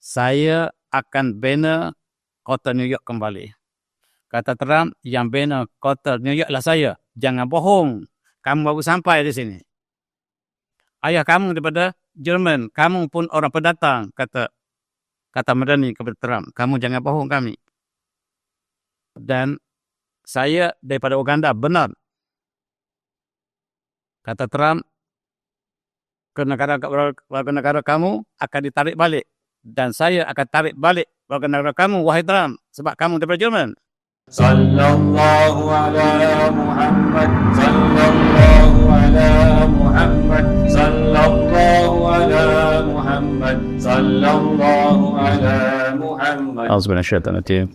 saya akan bina kota New York kembali. Kata Trump, yang bina kota New York lah saya. Jangan bohong. Kamu baru sampai di sini. Ayah kamu daripada Jerman. Kamu pun orang pendatang. Kata Madani kepada Trump. Kamu jangan bohong kami. Dan saya daripada Uganda. Benar. Kata Trump, warga negara kamu akan ditarik balik. Dan saya akan tarik balik warga negara kamu, wahai Trump. Sebab kamu daripada Jerman. Sallallahu ala Muhammad, sallallahu ala Muhammad, sallallahu ala Muhammad, sallallahu ala Muhammad. Auzubillahi.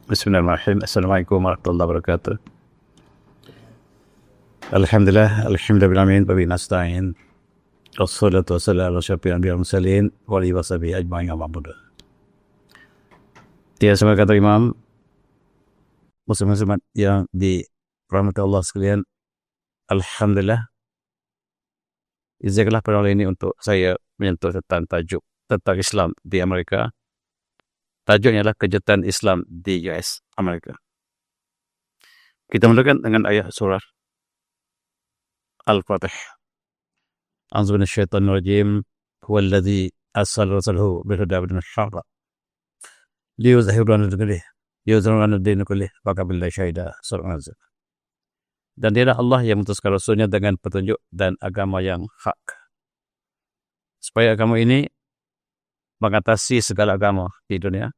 Bismillahirrahmanirrahim. Assalamualaikum warahmatullahi wabarakatuh. Alhamdulillahirrahmanirrahim. Wabihi nasta'in. Wassalatu wassalamu ala asyrafil anbiya'i wal mursalin wa alihi washabihi ajma'in amma ba'du. Dia semua kata Imam, muslim-muslimat yang dirahmati Allah sekalian, alhamdulillah, izinkanlah pada ini untuk saya menyentuh tentang tajuk tentang Islam di Amerika. Tajuknya adalah kejutan Islam di US Amerika. Kita mulakan dengan ayat surah Al-Fatih. A'udzu billahi minasyaitonir rajim. Huwallazi arsala rasulahu bil huda wa dinil haqq liyuzhirahu 'ala ad-din kullih wa kafa billahi syahida. Dan dialah Allah yang mengutuskan Rasulnya dengan petunjuk dan agama yang hak, supaya agama ini mengatasi segala agama di dunia,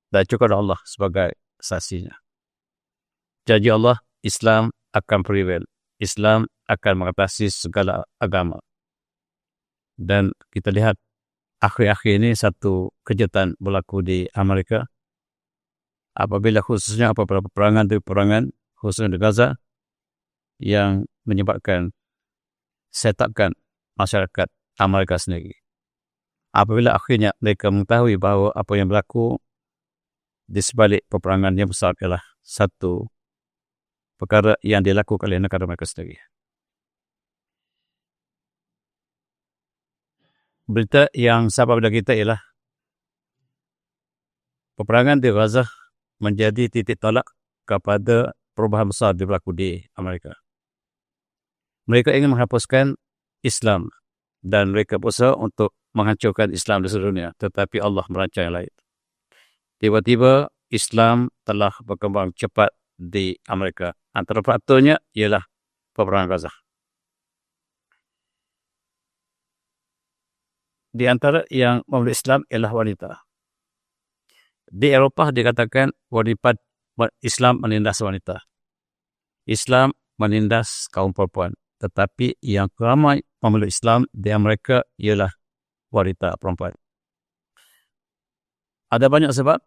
dan cukup Allah sebagai saksinya. Janji Allah, Islam akan prevail. Islam akan mengatasi segala agama. Dan kita lihat akhir-akhir ini satu kejutan berlaku di Amerika. Apabila peperangan khususnya di Gaza yang menyebabkan setakan masyarakat Amerika sendiri. Apabila akhirnya mereka mengetahui bahawa apa yang berlaku di sebalik peperangan yang besar ialah satu perkara yang dilakukan oleh negara mereka sendiri. Berita yang sampai pada kita ialah peperangan di Gaza menjadi titik tolak kepada perubahan besar yang berlaku di Amerika. Mereka ingin menghapuskan Islam dan mereka berusaha untuk menghancurkan Islam di seluruh dunia, tetapi Allah merancang yang lain. Tiba-tiba Islam telah berkembang cepat di Amerika. Antara faktornya ialah peperangan Gaza. Di antara yang memeluk Islam ialah wanita. Di Eropah dikatakan Islam menindas wanita. Islam menindas kaum perempuan. Tetapi yang ramai memeluk Islam di Amerika ialah wanita perempuan. Ada banyak sebab.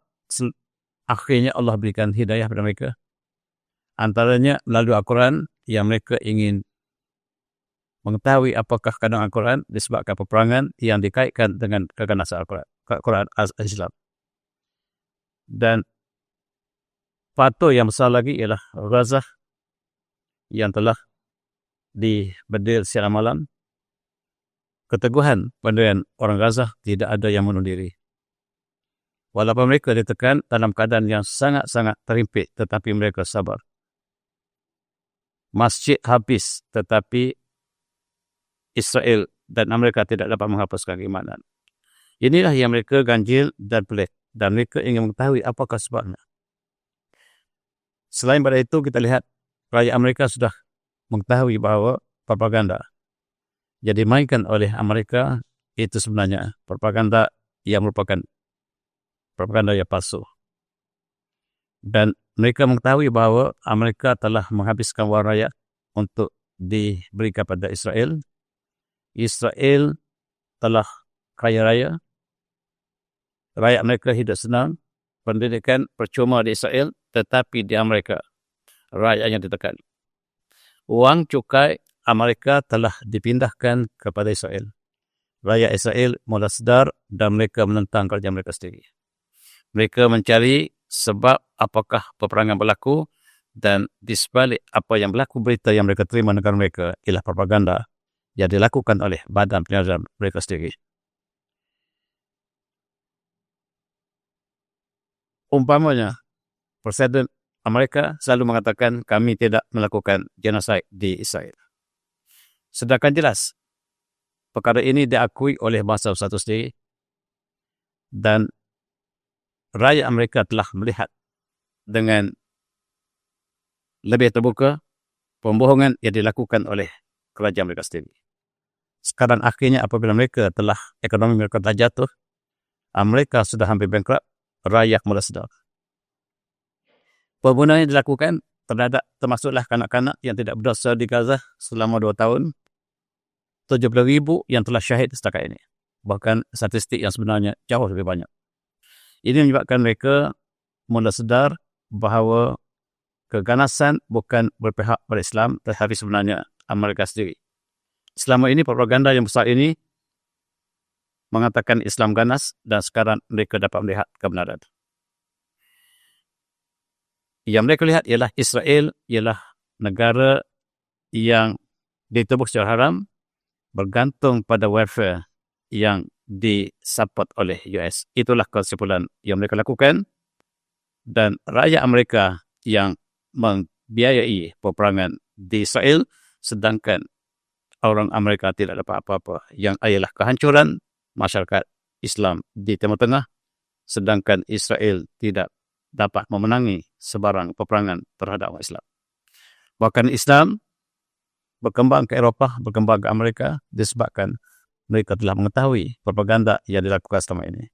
Akhirnya Allah berikan hidayah kepada mereka. Antaranya melalui Al-Quran yang mereka ingin mengetahui apakah kandungan Al-Quran disebabkan peperangan yang dikaitkan dengan keganasan Al-Quran Islam. Dan faktor yang besar lagi ialah Gaza yang telah dibedil secara malam. Keteguhan pendirian orang Gaza tidak ada yang bunuh diri. Walaupun mereka ditekan dalam keadaan yang sangat-sangat terimpit, tetapi mereka sabar. Masjid habis, tetapi Israel dan Amerika tidak dapat menghapuskan keimanan. Inilah yang mereka ganjil dan pelik. Dan mereka ingin mengetahui apakah sebabnya. Selain pada itu, kita lihat rakyat Amerika sudah mengetahui bahawa propaganda yang dimainkan oleh Amerika itu sebenarnya propaganda yang merupakan propaganda yang palsu. Dan mereka mengetahui bahawa Amerika telah menghabiskan wang rakyat untuk diberikan kepada Israel. Israel telah kaya raya. Rakyat mereka hidup senang. Pendidikan percuma di Israel, tetapi di Amerika rakyatnya ditekan. Wang cukai Amerika telah dipindahkan kepada Israel. Rakyat Israel mula sedar dan mereka menentang kerajaan mereka sendiri. Mereka mencari sebab apakah peperangan berlaku, dan di sebalik apa yang berlaku, berita yang mereka terima negara mereka ialah propaganda yang dilakukan oleh badan penyiaran mereka sendiri. Umpamanya, Presiden Amerika selalu mengatakan kami tidak melakukan genosid di Israel. Sedangkan jelas, perkara ini diakui oleh bangsa satu sendiri dan rakyat Amerika telah melihat dengan lebih terbuka pembohongan yang dilakukan oleh kerajaan mereka sendiri. Sekarang akhirnya apabila ekonomi mereka telah jatuh, Amerika sudah hampir bankrupt, rakyat mula sedar. Pembunuhan yang dilakukan termasuklah kanak-kanak yang tidak berdosa di Gaza selama 2 tahun, 70,000 yang telah syahid setakat ini. Bahkan statistik yang sebenarnya jauh lebih banyak. Ini menyebabkan mereka mula sedar bahawa keganasan bukan berpihak pada Islam, tetapi sebenarnya Amerika sendiri. Selama ini propaganda yang besar ini mengatakan Islam ganas dan sekarang mereka dapat melihat kebenaran. Yang mereka lihat ialah Israel ialah negara yang ditubuh secara haram, bergantung pada welfare yang disupport oleh US. Itulah kesimpulan yang mereka lakukan dan rakyat Amerika yang membiayai peperangan di Israel, sedangkan orang Amerika tidak dapat apa-apa. Yang ialah kehancuran masyarakat Islam di Timur Tengah, sedangkan Israel tidak dapat memenangi sebarang peperangan terhadap orang Islam. Bahkan Islam berkembang ke Eropah, berkembang ke Amerika disebabkan mereka telah mengetahui propaganda yang dilakukan selama ini.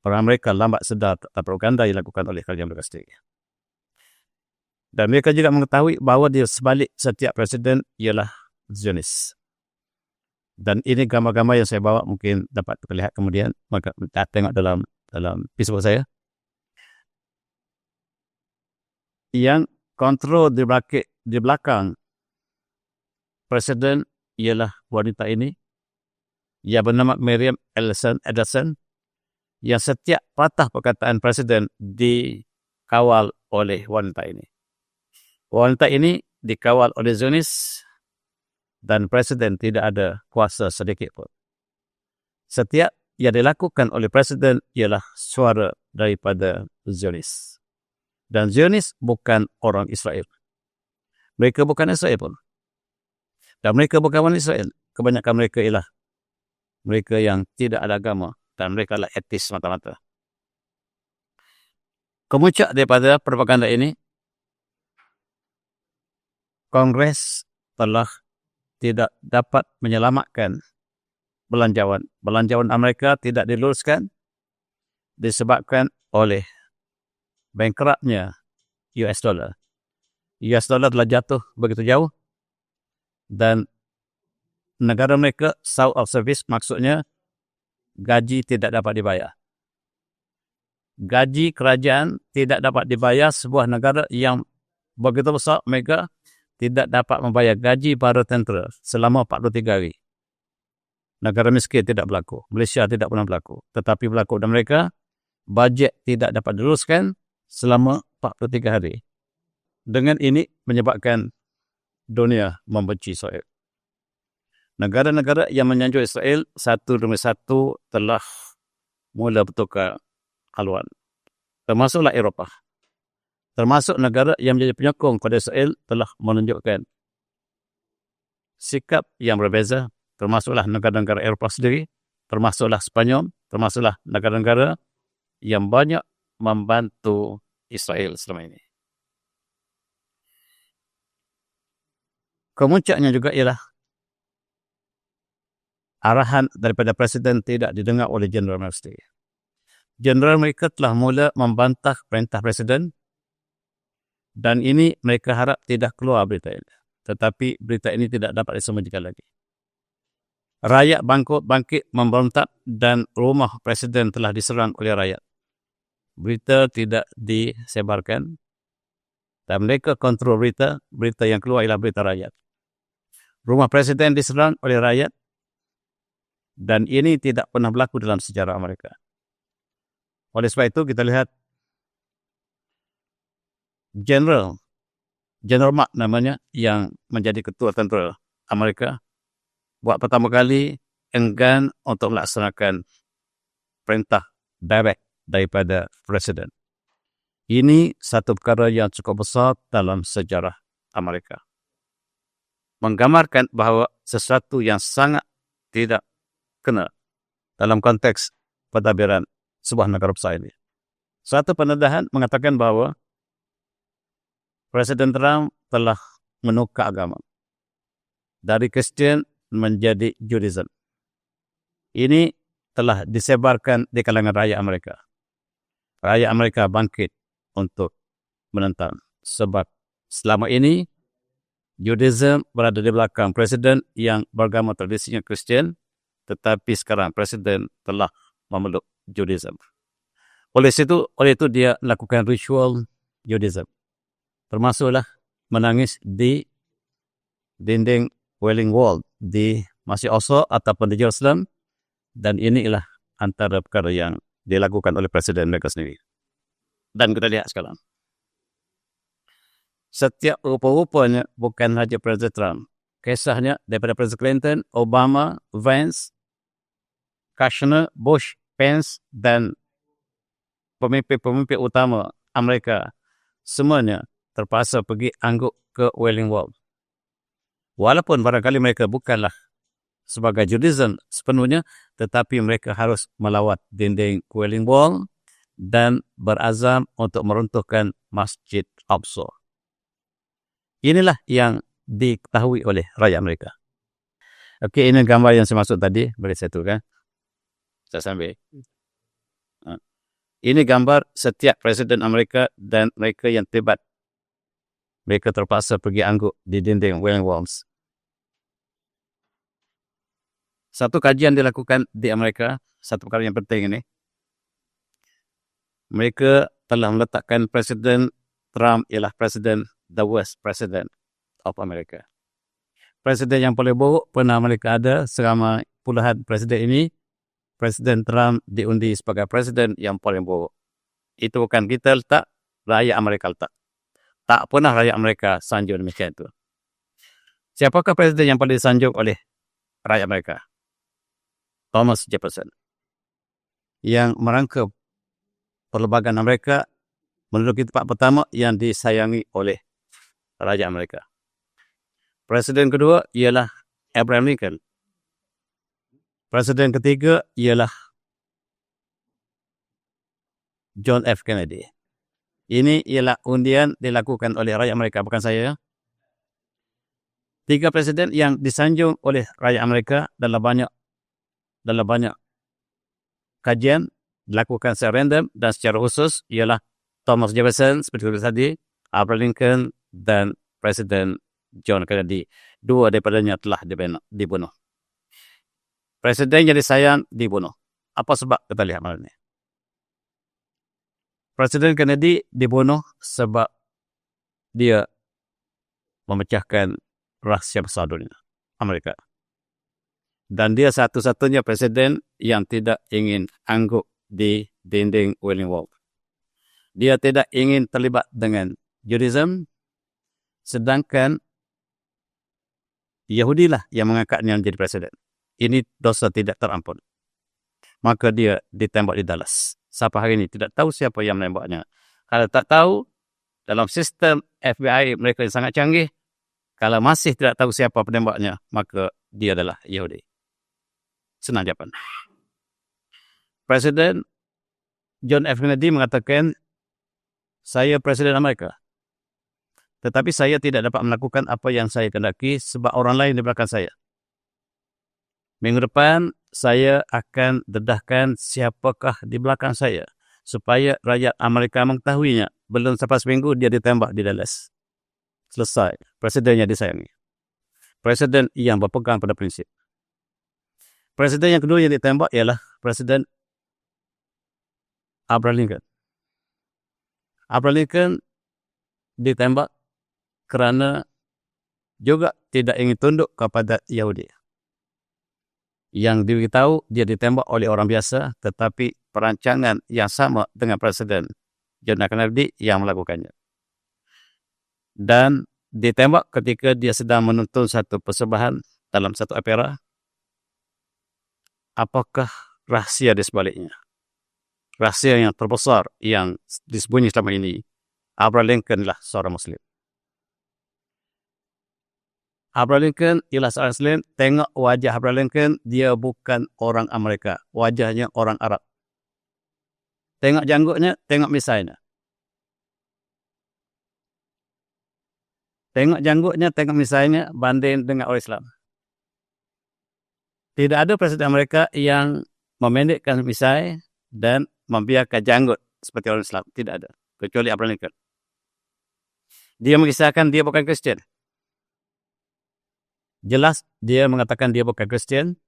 Orang Amerika lambat sedar tentang propaganda yang dilakukan oleh kerajaan mereka sendiri. Dan mereka juga mengetahui bahawa di sebalik setiap presiden ialah Zionis. Dan ini gambar-gambar yang saya bawa mungkin dapat terlihat kemudian. Maka kita tengok dalam Facebook saya. Yang kontrol di belakang presiden ialah wanita ini. Ia bernama Miriam Ellison. Yang setiap patah perkataan presiden dikawal oleh wanita ini. Wanita ini dikawal oleh Zionis dan presiden tidak ada kuasa sedikit pun. Setiap yang dilakukan oleh presiden ialah suara daripada Zionis. Dan Zionis bukan orang Israel. Mereka bukan Israel pun. Dan mereka bukan orang Israel. Kebanyakan mereka ialah mereka yang tidak ada agama dan mereka adalah etis semata-mata. Kemuncak daripada propaganda ini, Kongres telah tidak dapat menyelamatkan belanjawan. Belanjawan Amerika tidak diluruskan disebabkan oleh bankruptnya US dollar. US dollar telah jatuh begitu jauh dan negara mereka out of service, maksudnya gaji tidak dapat dibayar. Gaji kerajaan tidak dapat dibayar, sebuah negara yang begitu besar, mereka tidak dapat membayar gaji para tentera selama 43 hari. Negara miskin tidak berlaku. Malaysia tidak pernah berlaku. Tetapi berlaku dan mereka, bajet tidak dapat diluruskan selama 43 hari. Dengan ini menyebabkan dunia membenci Israel. Negara-negara yang menyanjung Israel satu demi satu telah mula bertukar haluan. Termasuklah Eropah. Termasuk negara yang menjadi penyokong kepada Israel telah menunjukkan sikap yang berbeza. Termasuklah negara-negara Eropah sendiri. Termasuklah Spanyol. Termasuklah negara-negara yang banyak membantu Israel selama ini. Kemuncaknya juga ialah arahan daripada presiden tidak didengar oleh jeneral mereka sendiri. Jeneral mereka telah mula membantah perintah presiden dan ini mereka harap tidak keluar berita ini. Tetapi berita ini tidak dapat disembunyikan lagi. Rakyat bangkit memberontak dan rumah presiden telah diserang oleh rakyat. Berita tidak disebarkan dan mereka kontrol berita yang keluar ialah berita rakyat. Rumah presiden diserang oleh rakyat dan ini tidak pernah berlaku dalam sejarah Amerika. Oleh sebab itu kita lihat General Mark namanya yang menjadi ketua tentera Amerika buat pertama kali enggan untuk melaksanakan perintah direct daripada presiden. Ini satu perkara yang cukup besar dalam sejarah Amerika. Menggambarkan bahawa sesuatu yang sangat tidak kena dalam konteks pentadbiran sebuah negara besar ini. Satu pendedahan mengatakan bahawa Presiden Trump telah menukar agama dari Kristian menjadi Judaism. Ini telah disebarkan di kalangan rakyat Amerika. Rakyat Amerika bangkit untuk menentang. Sebab selama ini Judaism berada di belakang presiden yang beragama tradisinya Kristian, tetapi sekarang presiden telah memeluk Judaism. Oleh itu dia lakukan ritual Judaism. Termasuklah menangis di dinding Wailing Wall di Masjid Aqsa ataupun di Jerusalem, dan inilah antara perkara yang dilakukan oleh presiden mereka sendiri. Dan kita lihat sekarang, setiap rupa-rupanya bukan sahaja Presiden Trump. Kisahnya daripada Presiden Clinton, Obama, Vance, Kushner, Bush, Pence dan pemimpin-pemimpin utama Amerika semuanya terpaksa pergi angguk ke Wailing Wall. Walaupun barangkali mereka bukanlah sebagai Judaism sepenuhnya, tetapi mereka harus melawat dinding Wailing Wall dan berazam untuk meruntuhkan Masjid Aqsa. Inilah yang diketahui oleh rakyat Amerika. Okey, ini gambar yang saya maksud tadi. Boleh saya turunkan? Saya sambil. Ini gambar setiap presiden Amerika dan mereka yang terlibat. Mereka terpaksa pergi angguk di dinding Wailing Walls. Satu kajian dilakukan di Amerika, satu perkara yang penting ini. Mereka telah meletakkan Presiden Trump ialah presiden the worst president of America. Presiden yang paling buruk pernah mereka ada selama puluhan presiden ini. Presiden Trump diundi sebagai presiden yang paling buruk. Itu bukan kita letak, rakyat Amerika letak. Tak pernah rakyat Amerika sanjung demikian itu. Siapakah presiden yang paling disanjung oleh rakyat Amerika? Thomas Jefferson. Yang merangkap perlembagaan Amerika menduduki tempat pertama yang disayangi oleh rakyat Amerika. Presiden kedua ialah Abraham Lincoln. Presiden ketiga ialah John F. Kennedy. Ini ialah undian dilakukan oleh rakyat Amerika, bukan saya. 3 presiden yang disanjung oleh rakyat Amerika dalam banyak kajian dilakukan secara random dan secara khusus ialah Thomas Jefferson seperti tadi, Abraham Lincoln dan Presiden John Kennedy. 2 daripadanya telah dibunuh. Presiden yang disayang dibunuh. Apa sebab? Kita lihat malam ini. Presiden Kennedy dibunuh sebab dia memecahkan rahsia besar dunia Amerika. Dan dia satu-satunya presiden yang tidak ingin angguk di dinding Wailing Wall. Dia tidak ingin terlibat dengan Judaism, sedangkan Yahudilah yang mengangkatnya menjadi presiden. Ini dosa tidak terampun. Maka dia ditembak di Dallas. Sampai hari ini tidak tahu siapa yang menembaknya. Kalau tak tahu, dalam sistem FBI mereka yang sangat canggih, kalau masih tidak tahu siapa penembaknya, maka dia adalah Yahudi. Senang jawapan. Presiden John F. Kennedy mengatakan, saya Presiden Amerika. Tetapi saya tidak dapat melakukan apa yang saya kehendaki sebab orang lain di belakang saya. Minggu depan, saya akan dedahkan siapakah di belakang saya supaya rakyat Amerika mengetahuinya. Belum sampai seminggu, dia ditembak di Dallas. Selesai. Presidennya disayangi. Presiden yang berpegang pada prinsip. Presiden yang kedua yang ditembak ialah Presiden Abraham Lincoln. Abraham Lincoln ditembak kerana juga tidak ingin tunduk kepada Yahudi. Yang diberitahu dia ditembak oleh orang biasa, tetapi perancangan yang sama dengan Presiden John F. Kennedy yang melakukannya. Dan ditembak ketika dia sedang menonton satu persembahan dalam satu opera. Apakah rahsia di sebaliknya? rahsia yang terbesar yang disembunyi selama ini, Abraham Lincoln lah seorang Muslim. Abraham Lincoln ialah seorang Muslim. Tengok wajah Abraham Lincoln, dia bukan orang Amerika. Wajahnya orang Arab. Tengok janggutnya, tengok misainya. Tengok janggutnya, tengok misainya banding dengan orang Islam. Tidak ada presiden Amerika yang memendekkan misai dan membiarkan janggut seperti orang Islam. Tidak ada. Kecuali Abraham Lincoln. Dia mengisahkan dia bukan Kristian. Jelas dia mengatakan dia bukan Kristian.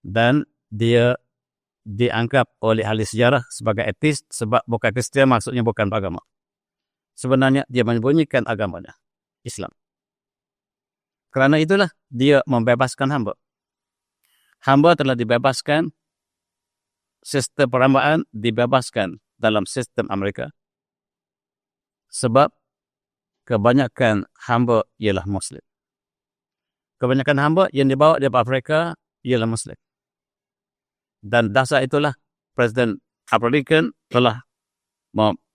Dan dia dianggap oleh ahli sejarah sebagai ateis sebab bukan Kristian maksudnya bukan beragama. Sebenarnya dia menyembunyikan agamanya, Islam. Kerana itulah dia membebaskan hamba. Hamba telah dibebaskan, sistem perhambaan dibebaskan dalam sistem Amerika. Sebab kebanyakan hamba ialah Muslim. Kebanyakan hamba yang dibawa dari Afrika ialah Muslim. Dan dasar itulah Presiden Abraham Lincoln telah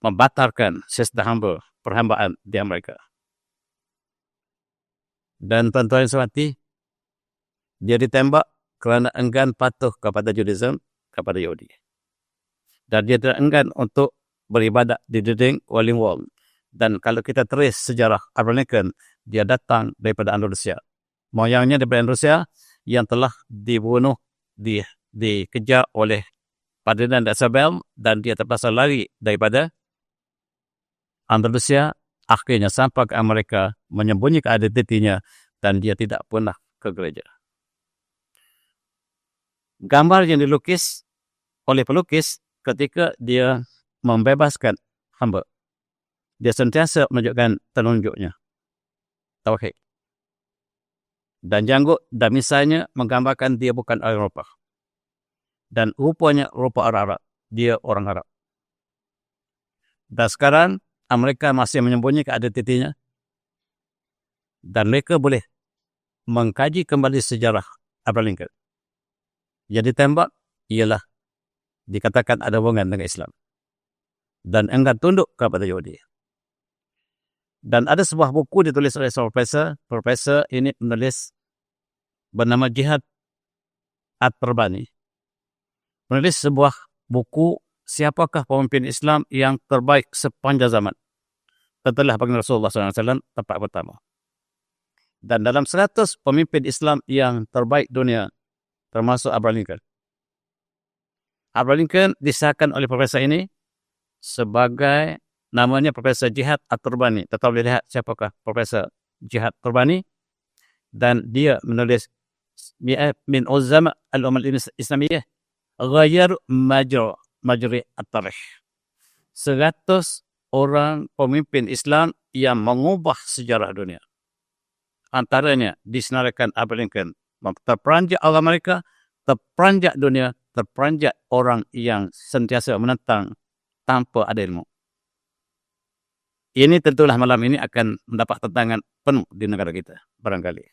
membatalkan sistem hamba perhambaan di Amerika. Dan tuan-tuan yang hormati, dia ditembak kerana enggan patuh kepada Judaism, kepada Yahudi. Dan dia tidak enggan untuk beribadat di dinding Wailing Wall. Dan kalau kita teris sejarah Abraham Lincoln, dia datang daripada Andalusia. Moyangnya daripada Andalusia yang telah dibunuh, dikejar oleh Ferdinand Isabel, dan dia terpaksa lari daripada Andalusia, akhirnya sampai ke Amerika, menyembunyikan identitinya, dan dia tidak pernah ke gereja. Gambar yang dilukis oleh pelukis ketika dia membebaskan hamba, dia sentiasa menunjukkan telunjuknya, tauhid. Dan janggut dan misalnya menggambarkan dia bukan orang Eropah. Dan rupanya rupa Arab, dia orang Arab. Dan sekarang Amerika masih menyembunyikan identitinya. Dan mereka boleh mengkaji kembali sejarah Abraham Lincoln. Yang ditembak ialah dikatakan ada hubungan dengan Islam. Dan enggan tunduk kepada Yahudi. Dan ada sebuah buku ditulis oleh seorang profesor. Profesor ini menulis bernama Jihad At-Tarbani. Menulis sebuah buku, siapakah pemimpin Islam yang terbaik sepanjang zaman. Setelah baginda Rasulullah SAW tempat pertama. Dan dalam 100 pemimpin Islam yang terbaik dunia, termasuk Abraham Lincoln. Abraham Lincoln disahkan oleh profesor ini sebagai, namanya Profesor Jihad At-Tarbani. Tetap boleh lihat siapakah Profesor Jihad At-Tarbani. Dan dia menulis min uzama al-ummal Islamiyah ghayar majri at-tarikh. 100 orang pemimpin Islam yang mengubah sejarah dunia. Antaranya disenaraikan Abraham Lincoln, terperanjat orang Amerika, terperanjat dunia, terperanjat orang yang sentiasa menentang tanpa ada ilmu. Ini tentulah malam ini akan mendapat tantangan penuh di negara kita, barangkali.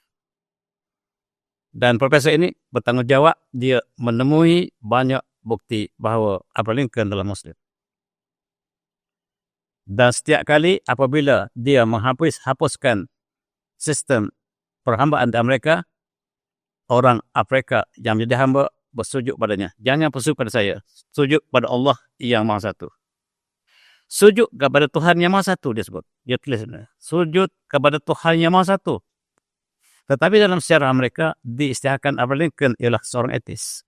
Dan profesor ini bertanggungjawab, dia menemui banyak bukti bahawa Abraham Lincoln adalah Muslim. Dan setiap kali apabila dia menghapuskan sistem perhambaan di Amerika, orang Afrika yang menjadi hamba bersujud padanya. Jangan bersujud pada saya, sujud pada Allah yang Maha Satu. Sujud kepada Tuhan yang Maha Satu, dia sebut. Dia tulis, sujud kepada Tuhan yang Maha Satu. Tetapi dalam sejarah mereka, diisytiharkan Abraham Lincoln ialah seorang etis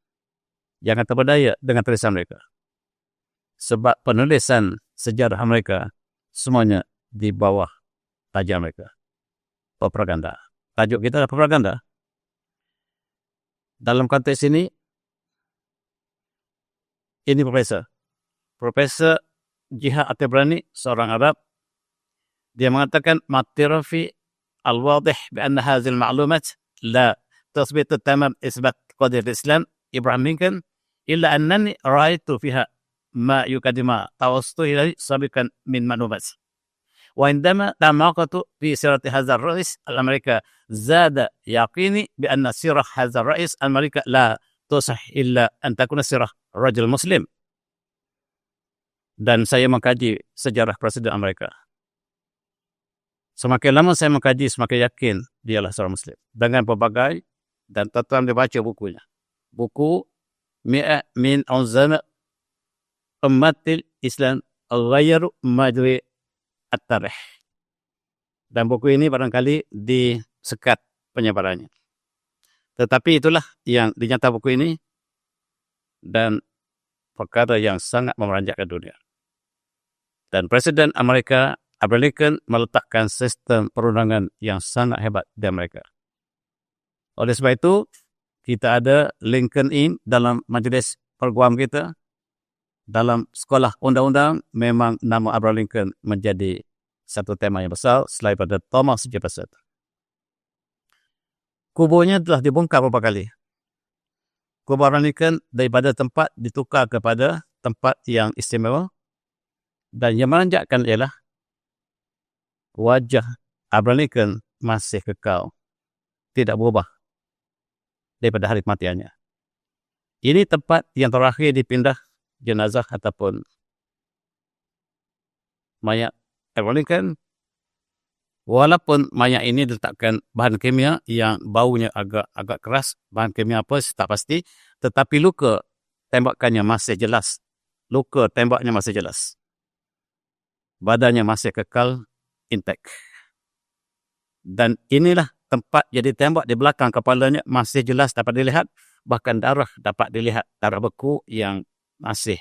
yang terberdaya dengan tulisan mereka. Sebab penulisan sejarah mereka semuanya di bawah tajuk mereka. Propaganda. Tajuk kita adalah propaganda. Dalam konteks ini Profesor Jihad At-Tarbani, seorang Arab, dia mengatakan matirafi الواضح بأن هذه المعلومات لا تثبت تمام إثبات قضية الإسلام إبراهيم لينكولن إلا أنني رأيت فيها ما يقدم توسط إليه سابقا من معلومات. وعندما تعمقت في سيرة هذا الرئيس الأمريكي زاد يقيني بأن سيرة هذا الرئيس الأمريكي لا تصح إلا أن تكون سيرة رجل مسلم dan saya mengkaji sejarah Presiden Amerika. Semakin lama saya mengkaji, semakin yakin dialah seorang Muslim. Dengan berbagai dan tuan dia bukunya. Buku Mi'ah min Uzama Ummatil Islam Ghayru Majri At-Tarikh. Dan buku ini barangkali disekat penyebarannya. Tetapi itulah yang dinyata buku ini dan perkara yang sangat memeranjatkan dunia. Dan Presiden Amerika Abraham Lincoln meletakkan sistem perundangan yang sangat hebat di Amerika. Oleh sebab itu, kita ada Lincoln Inn dalam majlis perguam kita. Dalam sekolah undang-undang, memang nama Abraham Lincoln menjadi satu tema yang besar selain pada Thomas Jefferson. Kuburnya telah dibongkar beberapa kali. Kubur Abraham Lincoln daripada tempat ditukar kepada tempat yang istimewa. Dan yang menanjakkan ialah wajah Abraham Lincoln masih kekal, tidak berubah daripada hari kematiannya. Ini tempat yang terakhir dipindah jenazah ataupun mayat Abraham Lincoln. Walaupun mayat ini diletakkan bahan kimia yang baunya agak keras, bahan kimia apa tak pasti, tetapi luka tembakannya masih jelas. Luka tembaknya masih jelas. Badannya masih kekal intact. Dan inilah tempat jadi tembak di belakang kepalanya masih jelas dapat dilihat, bahkan darah dapat dilihat, darah beku yang masih.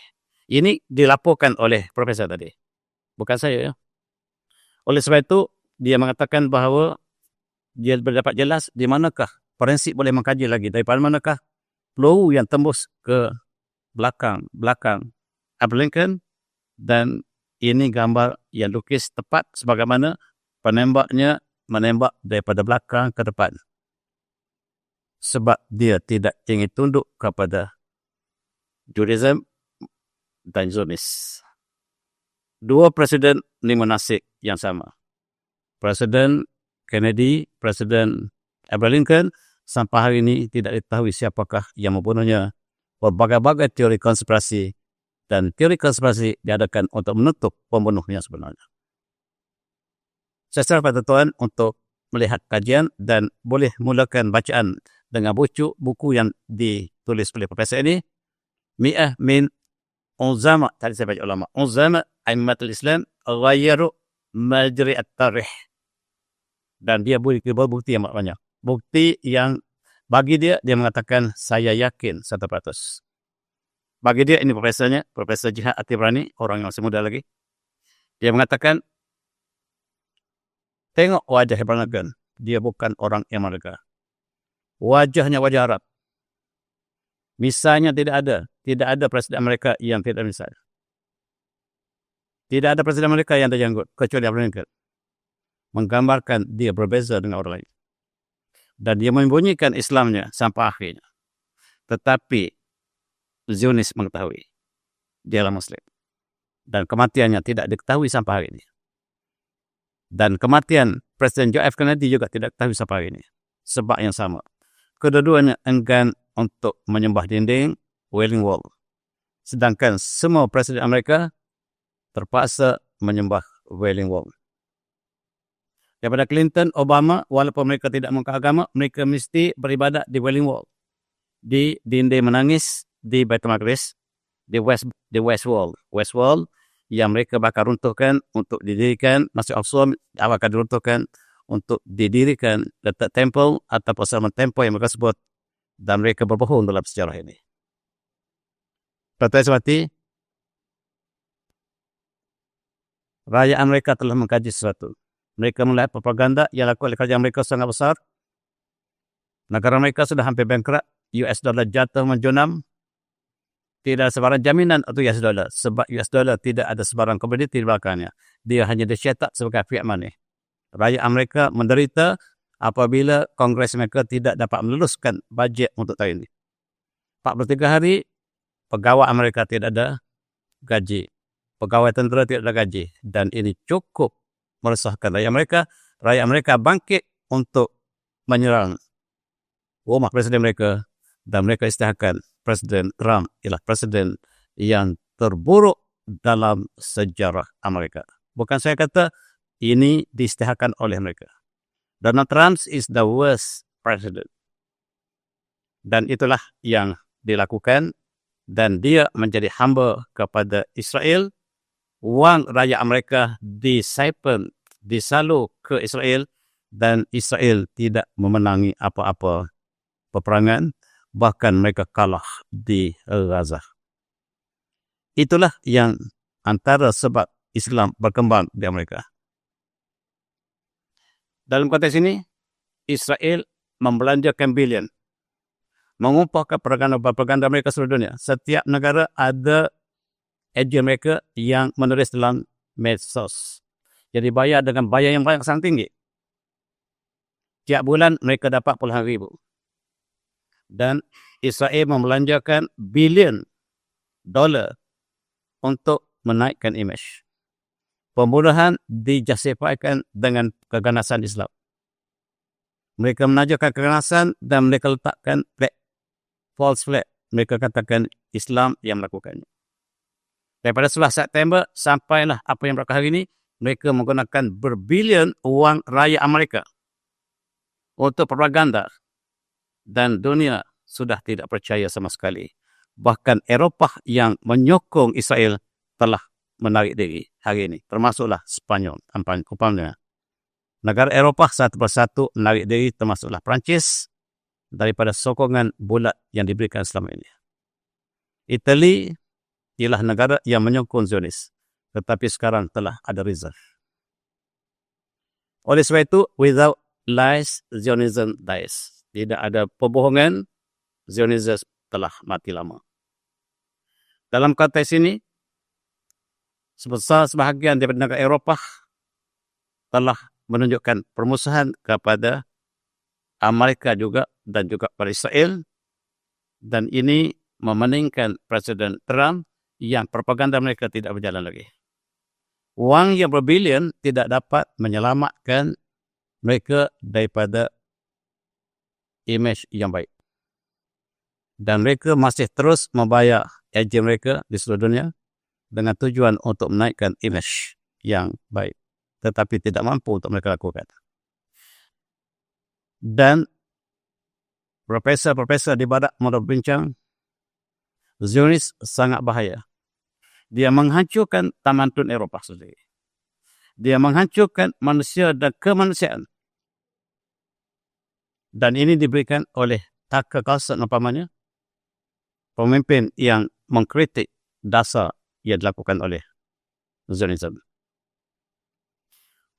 Ini dilaporkan oleh profesor tadi, bukan saya ya. Oleh sebab itu dia mengatakan bahawa dia berdapat jelas di manakah forensik boleh mengkaji lagi daripada manakah peluru yang tembus ke belakang Abraham Lincoln, dan ini gambar yang lukis tepat sebagaimana penembaknya menembak daripada belakang ke depan. Sebab dia tidak ingin tunduk kepada Judaism dan Zionis. Dua presiden ini menasik yang sama. Presiden Kennedy, Presiden Abraham Lincoln, sampai hari ini tidak diketahui siapakah yang membunuhnya. Berbagai-bagai teori konspirasi, dan teori konspirasi diadakan untuk menutup pembunuh yang sebenarnya. Saya serah pada tuan untuk melihat kajian dan boleh mulakan bacaan dengan buku yang ditulis oleh profesor ini. Mi'ah min Uzama, tadi saya baca ulama. Uzama Aimatul Islam Ghayru Majri At-Tarikh. Dan dia beri bukti yang banyak. Bukti yang bagi dia mengatakan saya yakin 100%. Bagi dia ini profesornya, Profesor Jihad Atibrani, orang yang masih muda lagi. Dia mengatakan, tengok wajah Abraham Lincoln, dia bukan orang yang Amerika. Wajahnya wajah Arab. Misalnya tidak ada presiden Amerika yang tidak misal. Tidak ada presiden Amerika yang ada janggut, kecuali Abraham Lincoln. Menggambarkan dia berbeza dengan orang lain. Dan dia membunyikan Islamnya sampai akhirnya. Tetapi Zionis mengetahui dia adalah Muslim. Dan kematiannya tidak diketahui sampai hari ini. Dan kematian Presiden John F. Kennedy juga tidak diketahui sampai hari ini. Sebab yang sama. Kedua-duanya enggan untuk menyembah dinding Wailing Wall. Sedangkan semua Presiden Amerika terpaksa menyembah Wailing Wall. Daripada Clinton, Obama, walaupun mereka tidak mengangkat agama, mereka mesti beribadat di Wailing Wall. Di dinding menangis di Baitul Maqdis, di West Wall. West Wall yang mereka bakal runtuhkan untuk didirikan Masjid Al-Aqsa, akan diruntuhkan untuk didirikan letak temple atau persamaan temple yang mereka sebut, dan mereka berbohong dalam sejarah ini. Pertanyaan seperti rakyat Amerika telah mengkaji sesuatu. Mereka melihat propaganda yang dilakukan oleh kerajaan mereka sangat besar. Negara mereka sudah hampir bankrupt. US dollar jatuh menjunam. Tidak ada sebarang jaminan untuk US dollar. Sebab US dollar tidak ada sebarang komoditi di belakangnya. Dia hanya dicetak sebagai fiat money. Rakyat Amerika menderita apabila Kongres mereka tidak dapat meluluskan bajet untuk tahun ini. 43 hari, pegawai Amerika tidak ada gaji. Pegawai tentera tidak ada gaji. Dan ini cukup meresahkan rakyat mereka. Rakyat mereka bangkit untuk menyerang rumah presiden mereka. Dan mereka isytiharkan Presiden Trump ialah presiden yang terburuk dalam sejarah Amerika. Bukan saya kata ini diisytiharkan oleh mereka. Donald Trump is the worst president. Dan itulah yang dilakukan, dan dia menjadi hamba kepada Israel. Wang rakyat Amerika disiphon, disalur ke Israel, dan Israel tidak memenangi apa-apa peperangan, bahkan mereka kalah di Gaza. Itulah yang antara sebab Islam berkembang di Amerika. Dalam konteks ini, Israel membelanjakan bilion, mengumpulkan propaganda mereka seluruh dunia. Setiap negara ada agen mereka yang menulis dalam medsos. Jadi bayar dengan bayar yang sangat tinggi. Tiap bulan mereka dapat puluhan ribu. Dan Israel membelanjakan bilion dolar untuk menaikkan imej. Pembunuhan dijustifaikan dengan keganasan Islam. Mereka menajarkan keganasan dan mereka letakkan false flag. Mereka katakan Islam yang melakukannya. Daripada 11 September sampailah apa yang berlaku hari ini, mereka menggunakan berbilion wang rakyat Amerika untuk propaganda, dan dunia sudah tidak percaya sama sekali. Bahkan Eropah yang menyokong Israel telah menarik diri hari ini, termasuklah Spanyol. Umpamanya negara Eropah satu persatu menarik diri, termasuklah Perancis, daripada sokongan bulat yang diberikan selama ini. Itali ialah negara yang menyokong Zionis, tetapi sekarang telah ada reserve. Oleh sebab itu, without lies, Zionism dies. Tidak ada pembohongan, Zionism telah mati lama. Dalam konteks ini, sebesar sebahagian daripada negara Eropah telah menunjukkan permusuhan kepada Amerika juga dan juga pada Israel, dan ini memeningkan Presiden Trump yang propaganda mereka tidak berjalan lagi. Wang yang berbilion tidak dapat menyelamatkan mereka daripada imej yang baik. Dan mereka masih terus membayar agen mereka di seluruh dunia dengan tujuan untuk menaikkan imej yang baik, tetapi tidak mampu untuk mereka lakukan. Dan profesor di Badak berbincang, Zionis sangat bahaya. Dia menghancurkan tamadun Eropah sendiri. Dia menghancurkan manusia dan kemanusiaan. Dan ini diberikan oleh Tucker Carlson umpamanya, pemimpin yang mengkritik dasar yang dilakukan oleh Zionism.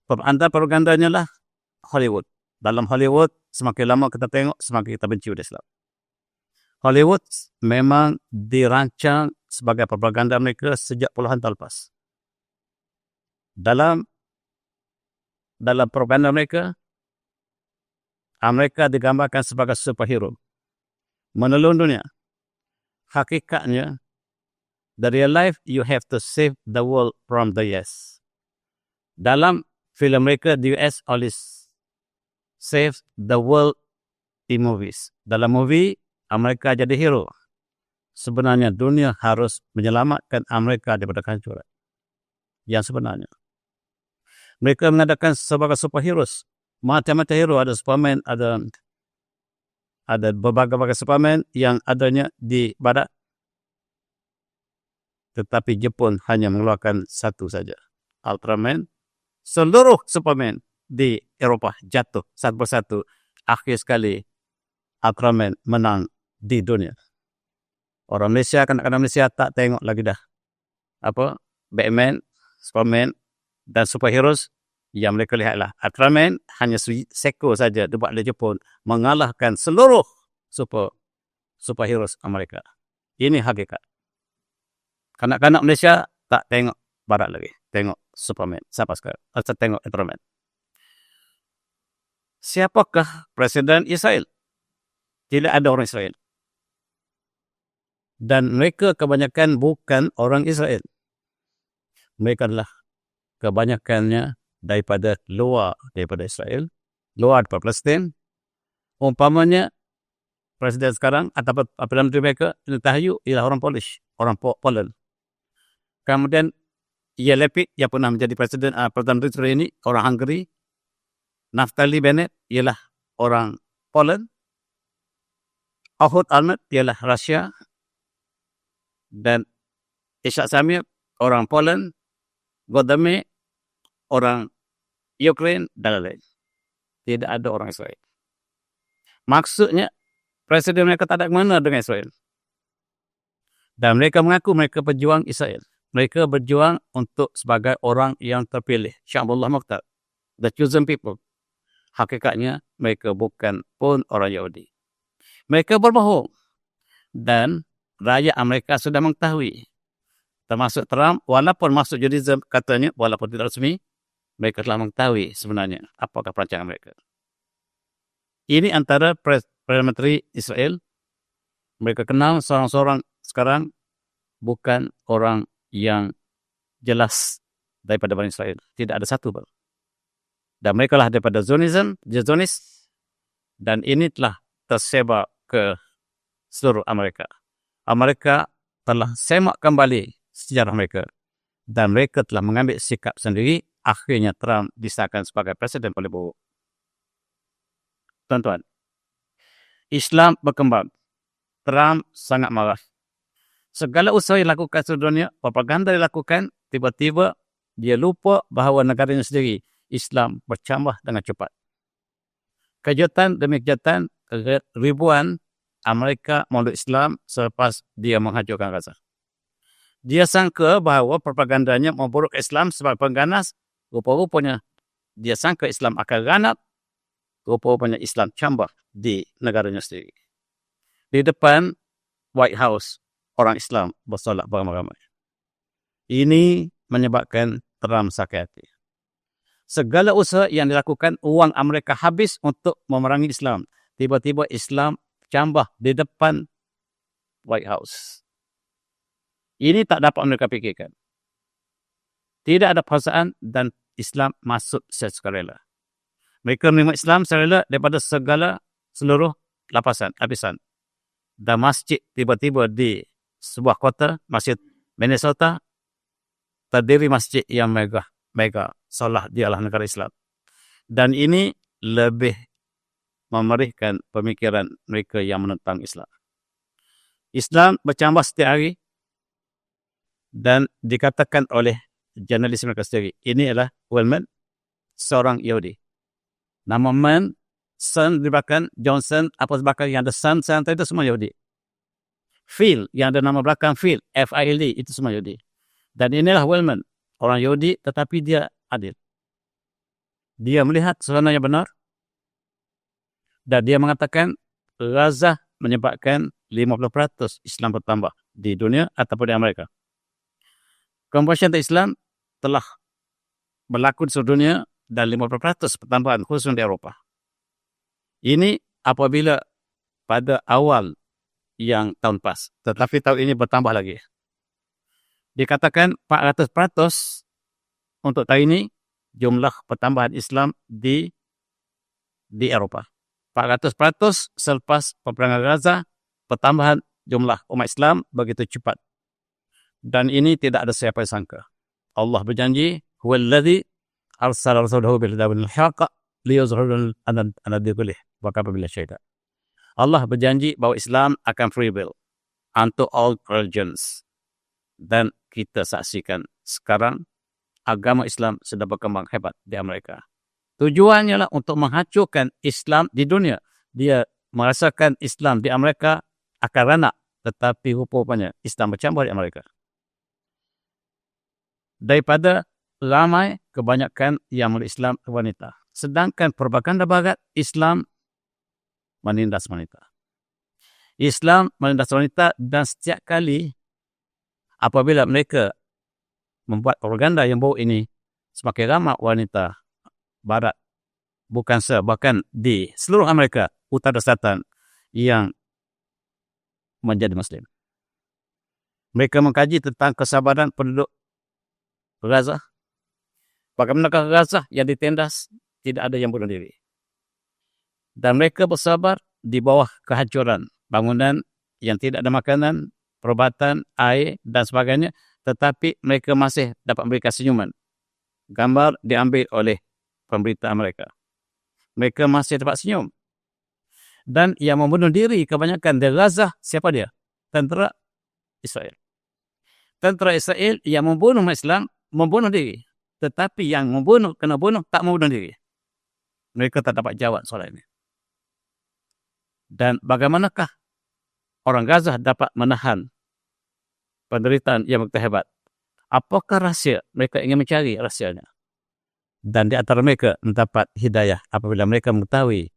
Propagandanya lah Hollywood. Dalam Hollywood, semakin lama kita tengok, semakin kita benci Islam. Hollywood memang dirancang sebagai propaganda mereka sejak puluhan tahun lepas. Dalam propaganda mereka, Amerika digambarkan sebagai superhero, menolong dunia. Hakikatnya, the real life, you have to save the world from the US. Dalam filem mereka, the US always save the world in movies. Dalam movie, Amerika jadi hero. Sebenarnya dunia harus menyelamatkan Amerika daripada kehancuran. Yang sebenarnya, mereka mengadakan sebagai superheroes. Macam-macam hero, ada Superman, ada berbagai-bagai Superman yang adanya di Badak. Tetapi Jepun hanya mengeluarkan satu saja, Ultraman. Seluruh Superman di Eropah jatuh satu persatu. Akhir sekali Ultraman menang di dunia. Orang Malaysia, kanak-kanak Malaysia tak tengok lagi dah Batman, Superman dan superheroes. Yang mereka lihatlah Ultraman hanya seekor saja dibuat oleh Jepun, mengalahkan seluruh superheroes Amerika. Ini hakikat. Kanak-kanak Malaysia tak tengok Barat lagi, tengok Superman. Siapa sekarang? Tengok Ultraman. Siapakah Presiden Israel? Tidak ada orang Israel. Dan mereka kebanyakan bukan orang Israel. Mereka adalah kebanyakannya daripada Israel, luar daripada Palestin. Umpamanya Presiden sekarang atau Perdana Menteri mereka, Netanyahu, ialah orang Polish, orang Poland. Kemudian Yair Lapid yang pernah menjadi Perdana Menteri ini orang Hungary. Naftali Bennett ialah orang Poland. Ahud Ahmed ialah Rusia. Dan Ishak Samir orang Poland. Golda Meir orang Ukraine dan lain-lain. Tidak ada orang Israel. Maksudnya presiden mereka tak ada kemana dengan Israel. Dan mereka mengaku mereka berjuang Israel. Mereka berjuang untuk sebagai orang yang terpilih. Sya'bullah Mukhtar. The chosen people. Hakikatnya mereka bukan pun orang Yahudi. Mereka berbohong. Dan rakyat Amerika sudah mengetahui. Termasuk Trump, walaupun masuk Judaism katanya, walaupun tidak resmi, mereka telah mengetahui sebenarnya apakah perancangan mereka. Ini antara Perdana Menteri Israel. Mereka kenal seorang-seorang sekarang bukan orang yang jelas daripada Bani Israel. Tidak ada satu pun. Dan mereka lah daripada Zionism, Zionis, dan ini telah tersebar ke seluruh Amerika. Amerika telah semak kembali sejarah mereka. Dan mereka telah mengambil sikap sendiri. Akhirnya Trump disahkan sebagai presiden paling buruk. Tuan-tuan, Islam berkembang. Trump sangat marah. Segala usaha yang dilakukan seluruh dunia, propaganda dilakukan, tiba-tiba dia lupa bahawa negaranya sendiri, Islam bercambah dengan cepat. Kejutan demi kejutan, ribuan Amerika memeluk Islam selepas dia menghancurkan Gaza. Dia sangka bahawa propagandanya memburuk Islam sebagai pengganas. Rupa-rupanya dia sangka Islam akan ganap. Rupa-rupanya Islam cambah di negaranya sendiri. Di depan White House, orang Islam bersolat beramai-ramai. Ini menyebabkan Trump sakit hati. Segala usaha yang dilakukan, uang Amerika habis untuk memerangi Islam. Tiba-tiba Islam cambah di depan White House. Ini tak dapat mereka fikirkan. Tidak ada perasaan dan Islam masuk secara rela. Mereka menerima Islam secara rela daripada seluruh lapisan. Dan masjid tiba-tiba di sebuah kota, masjid Minnesota, terdiri masjid yang megah. Seolah dialah negara Islam. Dan ini lebih memerihkan pemikiran mereka yang menentang Islam. Islam bercambah setiap hari dan dikatakan oleh jurnalis mereka sendiri. Ini adalah Wellman, seorang Yahudi. Nama Man, Son dibelakang, Johnson, apa sebagainya yang ada Son, itu semua Yahudi. Phil, yang ada nama belakang Phil, F-I-L-D, itu semua Yahudi. Dan inilah Wellman, orang Yahudi tetapi dia adil. Dia melihat sesuatu yang benar dan dia mengatakan Gaza menyebabkan 50% Islam bertambah di dunia ataupun di Amerika. Conversion Islam telah berlaku di seluruh dunia dan 50% pertambahan khususnya di Eropah. Ini apabila pada awal yang tahun pas, tetapi tahun ini bertambah lagi. Dikatakan 400% untuk tahun ini jumlah pertambahan Islam di Eropah. 400% selepas peperangan Gaza, pertambahan jumlah umat Islam begitu cepat. Dan ini tidak ada siapa yang sangka. Allah berjanji, "Huwallazi arsala rasulahu bil huda wal haqq liyuzhirahu 'ala dini kullih wa kafa billahi syahida." Allah berjanji bahawa Islam akan free will untuk all religions. Dan kita saksikan sekarang agama Islam sedang berkembang hebat di Amerika. Tujuannya lah untuk menghancurkan Islam di dunia. Dia merasakan Islam di Amerika akan ranak, tetapi rupanya Islam bercampur di Amerika. Daripada ramai, kebanyakan yang memeluk Islam wanita. Sedangkan propaganda barat, Islam menindas wanita. Islam menindas wanita dan setiap kali apabila mereka membuat propaganda yang buruk ini, semakin ramai wanita barat, bahkan di seluruh Amerika, utara dan selatan, yang menjadi Muslim. Mereka mengkaji tentang kesabaran penduduk Gaza. Bagaimanakah Gaza yang ditindas, tidak ada yang bunuh diri. Dan mereka bersabar di bawah kehancuran bangunan yang tidak ada makanan, perubatan, air dan sebagainya. tetapi mereka masih dapat memberikan senyuman. Gambar diambil oleh pemberitaan mereka. Mereka masih dapat senyum. Dan yang membunuh diri kebanyakan di Gaza, siapa dia? Tentera Israel. Tentera Israel yang membunuh umat Islam, membunuh diri. Tetapi yang kena bunuh, tak membunuh diri. Mereka tak dapat jawab soalan ini. Dan bagaimanakah orang Gaza dapat menahan penderitaan yang begitu hebat? Apakah rahsia? Mereka ingin mencari rahsianya. Dan di antara mereka mendapat hidayah apabila mereka mengetahui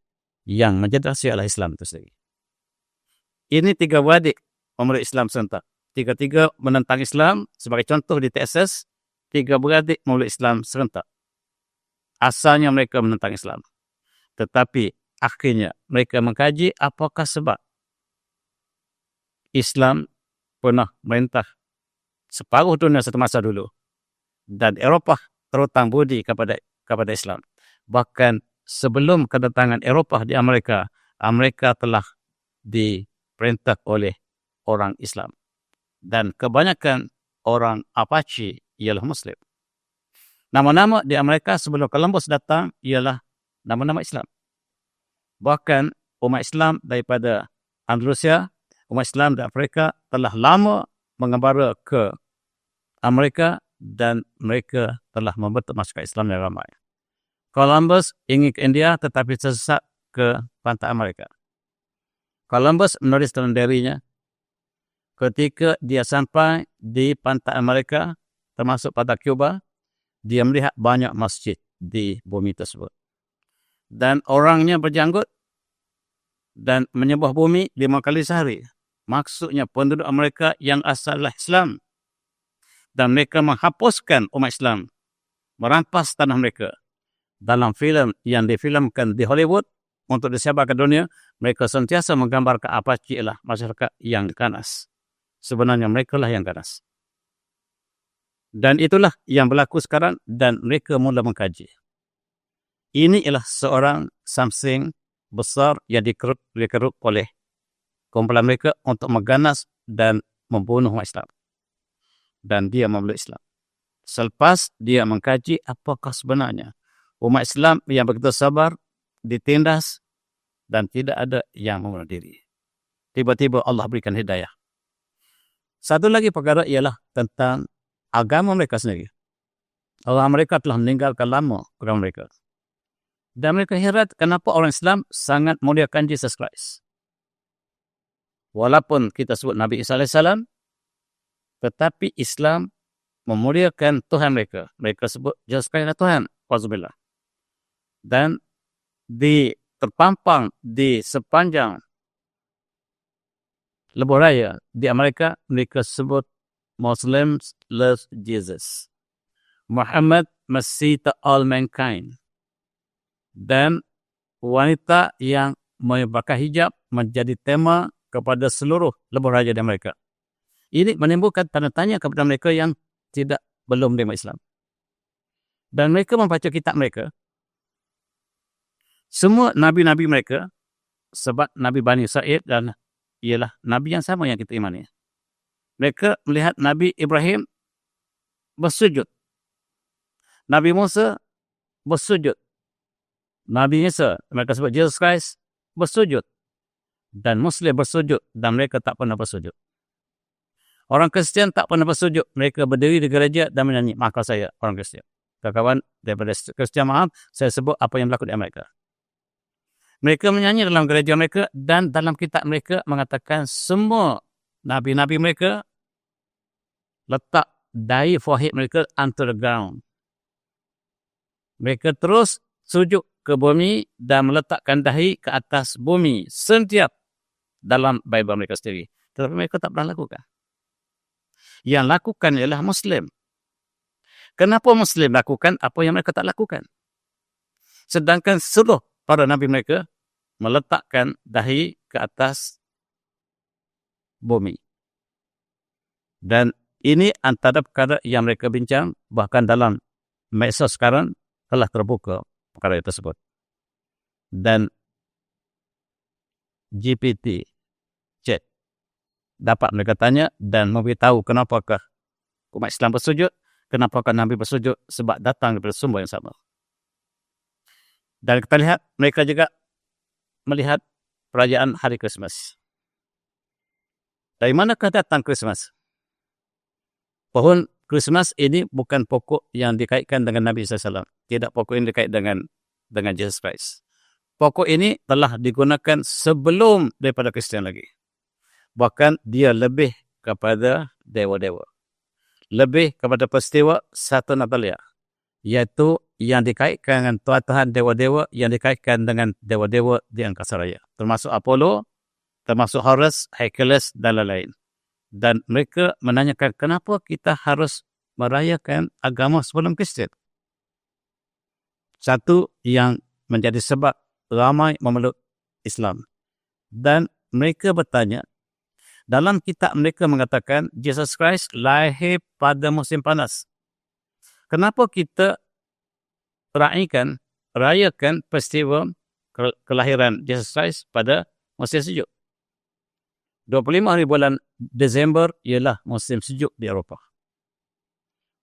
yang menjadi rahsia adalah Islam itu sendiri. Ini 3 beradik pemeluk Islam serentak. 3 menentang Islam. Sebagai contoh di Texas, 3 beradik pemeluk Islam serentak. Asalnya mereka menentang Islam. Tetapi akhirnya mereka mengkaji apakah sebab Islam pernah merintah separuh dunia satu masa dulu. Dan Eropah terhutang budi kepada Islam. Bahkan sebelum kedatangan Eropah di Amerika, Amerika telah diperintah oleh orang Islam. Dan kebanyakan orang Apache ialah Muslim. Nama-nama di Amerika sebelum Columbus datang ialah nama-nama Islam. Bahkan umat Islam daripada Andalusia, umat Islam dari Afrika telah lama mengembara ke Amerika dan mereka telah membentuk masyarakat Islam yang ramai. Columbus ingin ke India tetapi tersesat ke pantai Amerika. Columbus menulis dalam diarinya, ketika dia sampai di pantai Amerika, termasuk pada Cuba, dia melihat banyak masjid di bumi tersebut. Dan orangnya berjanggut dan menyembah bumi 5 kali sehari. Maksudnya penduduk Amerika yang asalnya Islam. Dan mereka menghapuskan umat Islam, merampas tanah mereka. Dalam filem yang difilmkan di Hollywood untuk disebar ke dunia, mereka sentiasa menggambarkan Apache ialah masyarakat yang ganas. Sebenarnya mereka lah yang ganas. Dan itulah yang berlaku sekarang dan mereka mula mengkaji. Ini ialah seorang something besar yang dikeruk oleh kumpulan mereka untuk mengganas dan membunuh umat Islam. Dan dia memeluk Islam. Selepas dia mengkaji apakah sebenarnya umat Islam yang begitu sabar, ditindas, dan tidak ada yang membunuh diri. Tiba-tiba Allah berikan hidayah. Satu lagi perkara ialah tentang agama mereka sendiri. Orang mereka telah meninggalkan lama agama mereka. Dan mereka heran kenapa orang Islam sangat muliakan Jesus Christ. Walaupun kita sebut Nabi Isa AS, tetapi Islam memuliakan Tuhan mereka. Mereka sebut Jesus Christ adalah Tuhan. Wazubillah. Dan terpampang di sepanjang lebuh raya di Amerika, mereka sebut Muslims love Jesus. Muhammad Masih to all mankind. Dan wanita yang memakai hijab menjadi tema kepada seluruh lebuh raya di Amerika. Ini menimbulkan tanda tanya kepada mereka yang belum menerima Islam. Dan mereka membaca kitab mereka. Semua nabi-nabi mereka, sebab Nabi Bani Israel dan ialah nabi yang sama yang kita imani. Mereka melihat Nabi Ibrahim bersujud. Nabi Musa bersujud. Nabi Isa, mereka sebut Jesus Christ, bersujud. Dan Muslim bersujud dan mereka tak pernah bersujud. Orang Kristian tak pernah bersujud. Mereka berdiri di gereja dan menyanyi. Maafkan saya, orang Kristian. Kawan-kawan daripada Kristian, maaf, saya sebut apa yang berlaku di Amerika. Mereka menyanyi dalam gereja mereka dan dalam kitab mereka mengatakan semua nabi-nabi mereka letak dahi forehead mereka under the ground. Mereka terus sujud ke bumi dan meletakkan dahi ke atas bumi setiap dalam Bible mereka sendiri. Tetapi mereka tak pernah lakukan. Yang lakukan ialah Muslim. Kenapa Muslim lakukan apa yang mereka tak lakukan? Sedangkan seluruh para nabi mereka meletakkan dahi ke atas bumi. Dan ini antara perkara yang mereka bincang, bahkan dalam medsos sekarang telah terbuka perkara tersebut. Dan GPT chat dapat mereka tanya dan memberitahu kenapakah Umat Islam bersujud. Kenapakah Nabi bersujud? Sebab datang daripada sumber yang sama. Dan kita lihat, mereka juga melihat perayaan hari Christmas. Dari manakah datang Christmas? Pohon Christmas ini bukan pokok yang dikaitkan dengan Nabi SAW. Tidak pokok ini dikait dengan Jesus Christ. Pokok ini telah digunakan sebelum daripada Kristian lagi. Bahkan dia lebih kepada dewa-dewa. Lebih kepada peristiwa satu Natalia. Iaitu yang dikaitkan dengan Tuhan dewa-dewa, yang dikaitkan dengan dewa-dewa di angkasa raya. Termasuk Apollo, termasuk Horus, Hercules dan lain-lain. Dan mereka menanyakan kenapa kita harus merayakan agama sebelum Kristian. Satu yang menjadi sebab ramai memeluk Islam. Dan mereka bertanya, dalam kitab mereka mengatakan Jesus Christ lahir pada musim panas. Kenapa kita rayakan peristiwa kelahiran Jesus Christ pada musim sejuk? 25 hari bulan Disember ialah musim sejuk di Eropah.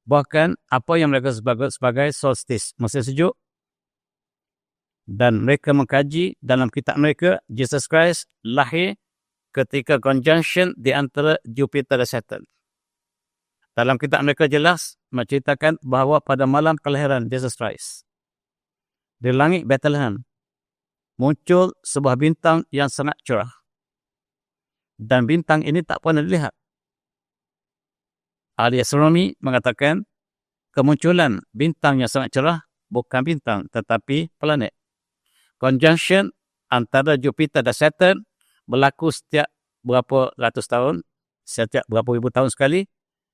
Bahkan apa yang mereka sebut sebagai solstice, musim sejuk. Dan mereka mengkaji dalam kitab mereka, Jesus Christ lahir ketika conjunction di antara Jupiter dan Saturn. Dalam kitab mereka jelas menceritakan bahawa pada malam kelahiran Jesus Christ, di langit Bethlehem, muncul sebuah bintang yang sangat cerah. Dan bintang ini tak pernah dilihat. Ahli astronomi mengatakan kemunculan bintang yang sangat cerah bukan bintang tetapi planet. Conjunction antara Jupiter dan Saturn berlaku setiap berapa ratus tahun, setiap berapa ribu tahun sekali,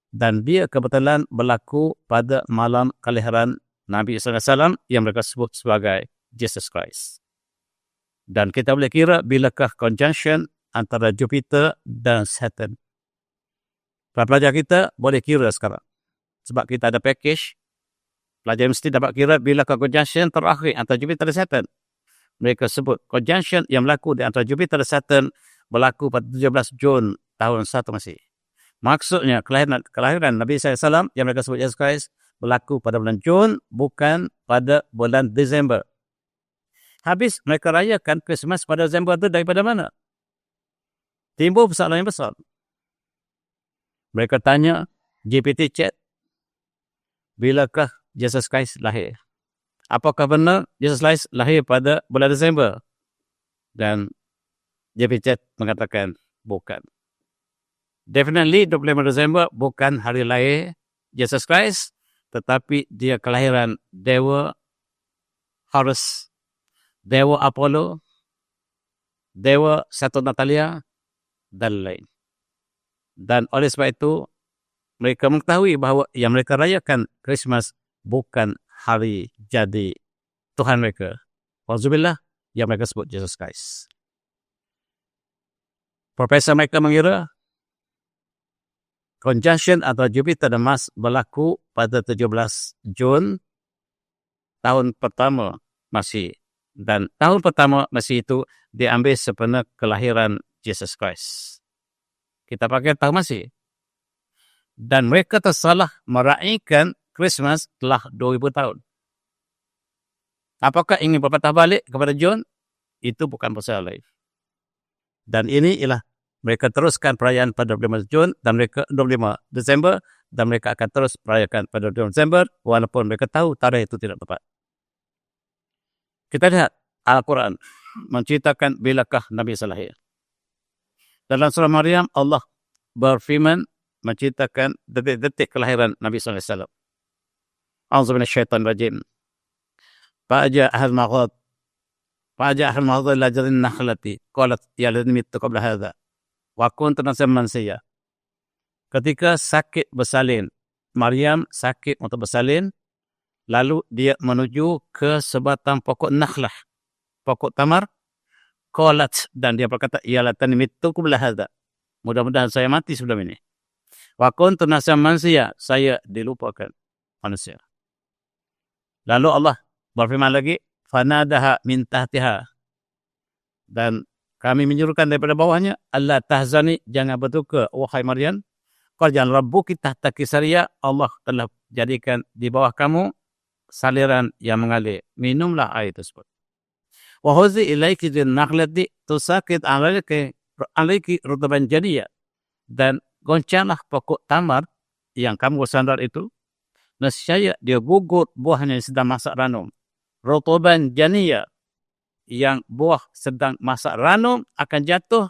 dan dia kebetulan berlaku pada malam kelahiran Nabi SAW yang mereka sebut sebagai Jesus Christ. Dan kita boleh kira bilakah conjunction antara Jupiter dan Saturn. Pelajar kita boleh kira sekarang. Sebab kita ada package, pelajar mesti dapat kira bilakah conjunction terakhir antara Jupiter dan Saturn. Mereka sebut conjunction yang berlaku di antara Jupiter dan Saturn berlaku pada 17 Jun tahun 1 Masih. Maksudnya kelahiran Nabi SAW yang mereka sebut Jesus Christ berlaku pada bulan Jun, bukan pada bulan Disember. Habis mereka rayakan Christmas pada Disember itu daripada mana? Timbul persoalan yang besar. Mereka tanya GPT chat, bilakah Jesus Christ lahir? Apakah benar Jesus Christ lahir pada bulan Disember? Dan GPT chat mengatakan bukan. Definitely 25 Disember bukan hari lahir Jesus Christ, tetapi dia kelahiran Dewa Horus, Dewa Apollo, Dewa Satu Natalia, dan lain. Dan oleh sebab itu, mereka mengetahui bahawa yang mereka rayakan Christmas bukan hari jadi Tuhan mereka. Walzubillah, yang mereka sebut Jesus Christ. Profesor mereka mengira conjunction antara Jupiter dan Mars berlaku pada 17 Jun tahun pertama Masih. Dan tahun pertama Masih itu diambil sepenuh kelahiran Jesus Christ. Kita pakai tahun Masih. Dan mereka tersalah meraihkan Christmas telah 2000 tahun. Apakah ingin berpatah balik kepada Jun? Itu bukan persoalan lain. Dan ini ialah mereka teruskan perayaan pada 25 Jun dan mereka 25 Desember dan mereka akan terus merayakan pada 25 Desember walaupun mereka tahu tarikh itu tidak tepat. Kita lihat Al-Quran menceritakan bilakah Nabi SAW lahir. Dalam surah Maryam Allah berfirman menceritakan detik-detik kelahiran Nabi SAW. A'udzu minasyaitonir rajim. Fa'aja ahal maghad. Fa'aja ahal maghad ila jadhin nakhlati. Qalat ya ladni mittu qabla hadha. Wa kuntu nasiyan mansiya. Ketika sakit bersalin, Maryam sakit untuk bersalin, lalu dia menuju ke sebatang pokok nakhlah, pokok tamar. Qalat, dan dia berkata, ya ladni mittu qabla hadha. Mudah-mudahan saya mati sebelum ini. Wa kuntu nasiyan mansiya, saya dilupakan manusia. Lalu Allah berfirman lagi, fanadaha min tahtiha, dan kami menyuruhkan daripada bawahnya, Allah tahzani, jangan berduka wahai Maryam, Farjan rabbuki tahta kisariya, Allah telah jadikan di bawah kamu saliran yang mengalir. Minumlah air tersebut. Wa huzi ilaiki bin naqlati tusakit alaiki rutaban jadiya. Dan goncanglah pokok tamar yang kamu sandar itu. Nescaya dia gugur buahnya yang sedang masak ranum. Rutaban janiya, yang buah sedang masak ranum akan jatuh,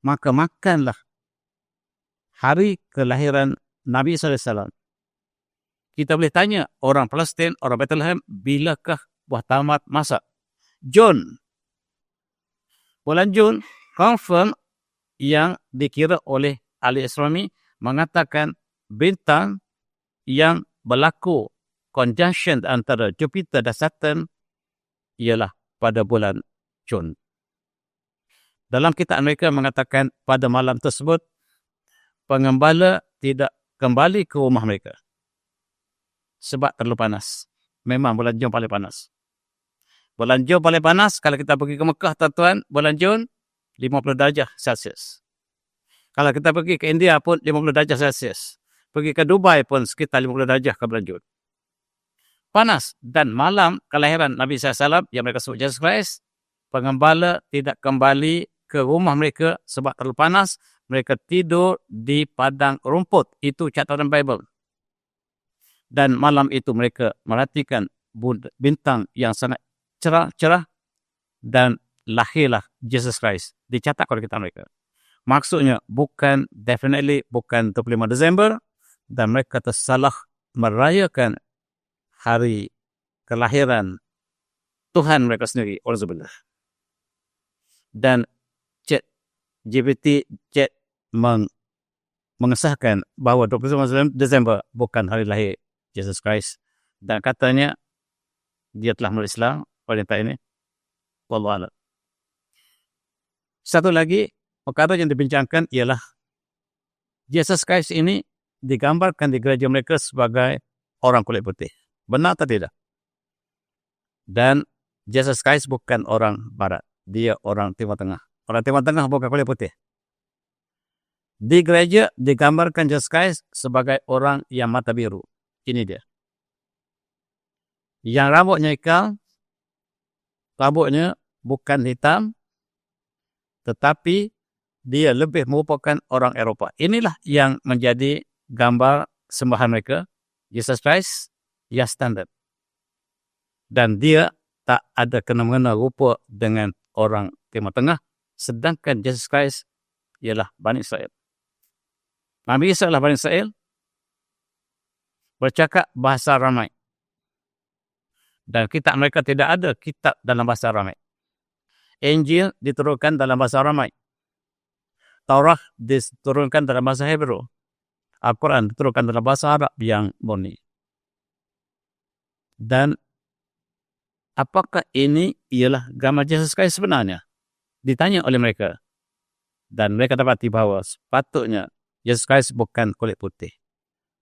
maka makanlah. Hari kelahiran Nabi SAW. Kita boleh tanya orang Palestin, orang Bethlehem, bilakah buah tamat masak? Jun. Bulan Jun, confirm yang dikira oleh ahli astronomi mengatakan bintang yang berlaku conjunction antara Jupiter dan Saturn ialah pada bulan Jun. Dalam kitab mereka mengatakan pada malam tersebut, pengembala tidak kembali ke rumah mereka sebab terlalu panas. Memang bulan Jun paling panas. Bulan Jun paling panas, kalau kita pergi ke Mekah, tuan-tuan, bulan Jun 50 darjah Celsius. Kalau kita pergi ke India pun 50 darjah Celsius. Pergi ke Dubai pun sekitar 50 darjah ke bulan Jun. Panas. Dan malam kelahiran Nabi SAW yang mereka sebut Jesus Christ, pengembala tidak kembali ke rumah mereka sebab terlalu panas. Mereka tidur di padang rumput. Itu catatan Bible. Dan malam itu mereka merhatikan bintang yang sangat cerah dan lahirlah Jesus Christ. Dicatat oleh kita mereka. Maksudnya definitely bukan 25 Desember dan mereka tersalah merayakan hari kelahiran Tuhan mereka sendiri. Alhamdulillah. Dan Chat mengesahkan bahawa 25 Desember bukan hari lahir Jesus Christ. Dan katanya dia telah masuk Islam wanita ini. Wallahu a'lam. Satu lagi perkara yang dibincangkan ialah Jesus Christ ini digambarkan di gereja mereka sebagai orang kulit putih. Benar atau tidak? Dan Jesus Christ bukan orang barat. Dia orang Timur Tengah. Orang Timur Tengah bukan kulit putih. Di gereja digambarkan Jesus Christ sebagai orang yang mata biru. Ini dia. Yang rambutnya ikal, rambutnya bukan hitam, tetapi dia lebih merupakan orang Eropah. Inilah yang menjadi gambar sembahan mereka. Jesus Christ yang standar. Dan dia tak ada kena-mengena rupa dengan orang Timur Tengah. Sedangkan Jesus Christ ialah Bani Israel. Nabi Isa adalah Bani Israel. Bercakap bahasa Aramai. Dan kitab mereka tidak ada kitab dalam bahasa Aramai. Injil diturunkan dalam bahasa Aramai. Taurat diturunkan dalam bahasa Hebrew. Al-Quran diturunkan dalam bahasa Arab yang murni. Dan apakah ini ialah gambar Jesus Christ sebenarnya? Ditanya oleh mereka. Dan mereka dapati bahawa sepatutnya Jesus Christ bukan kulit putih.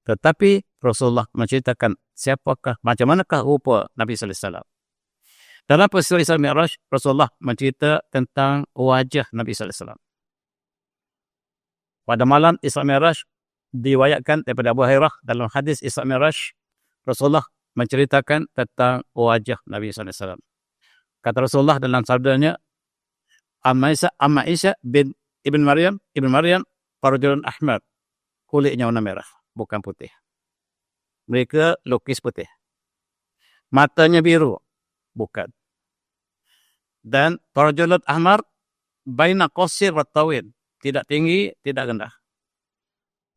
Tetapi Rasulullah menceritakan macam manakah rupa Nabi sallallahu alaihi wasallam. Dalam peristiwa Isra Mi'raj, Rasulullah mencerita tentang wajah Nabi sallallahu alaihi wasallam. Pada malam Isra Mi'raj diriwayatkan daripada Abu Hurairah dalam hadis Isra Mi'raj, Rasulullah menceritakan tentang wajah Nabi sallallahu alaihi wasallam. Kata Rasulullah dalam sabdanya, Amma Isa bin Ibn Maryam Farjulun Ahmad, kulitnya warna merah, bukan putih. Mereka lukis putih. Matanya biru, bukan. Dan Farjulun Ahmar, baina qasir wa tawil, tidak tinggi, tidak rendah.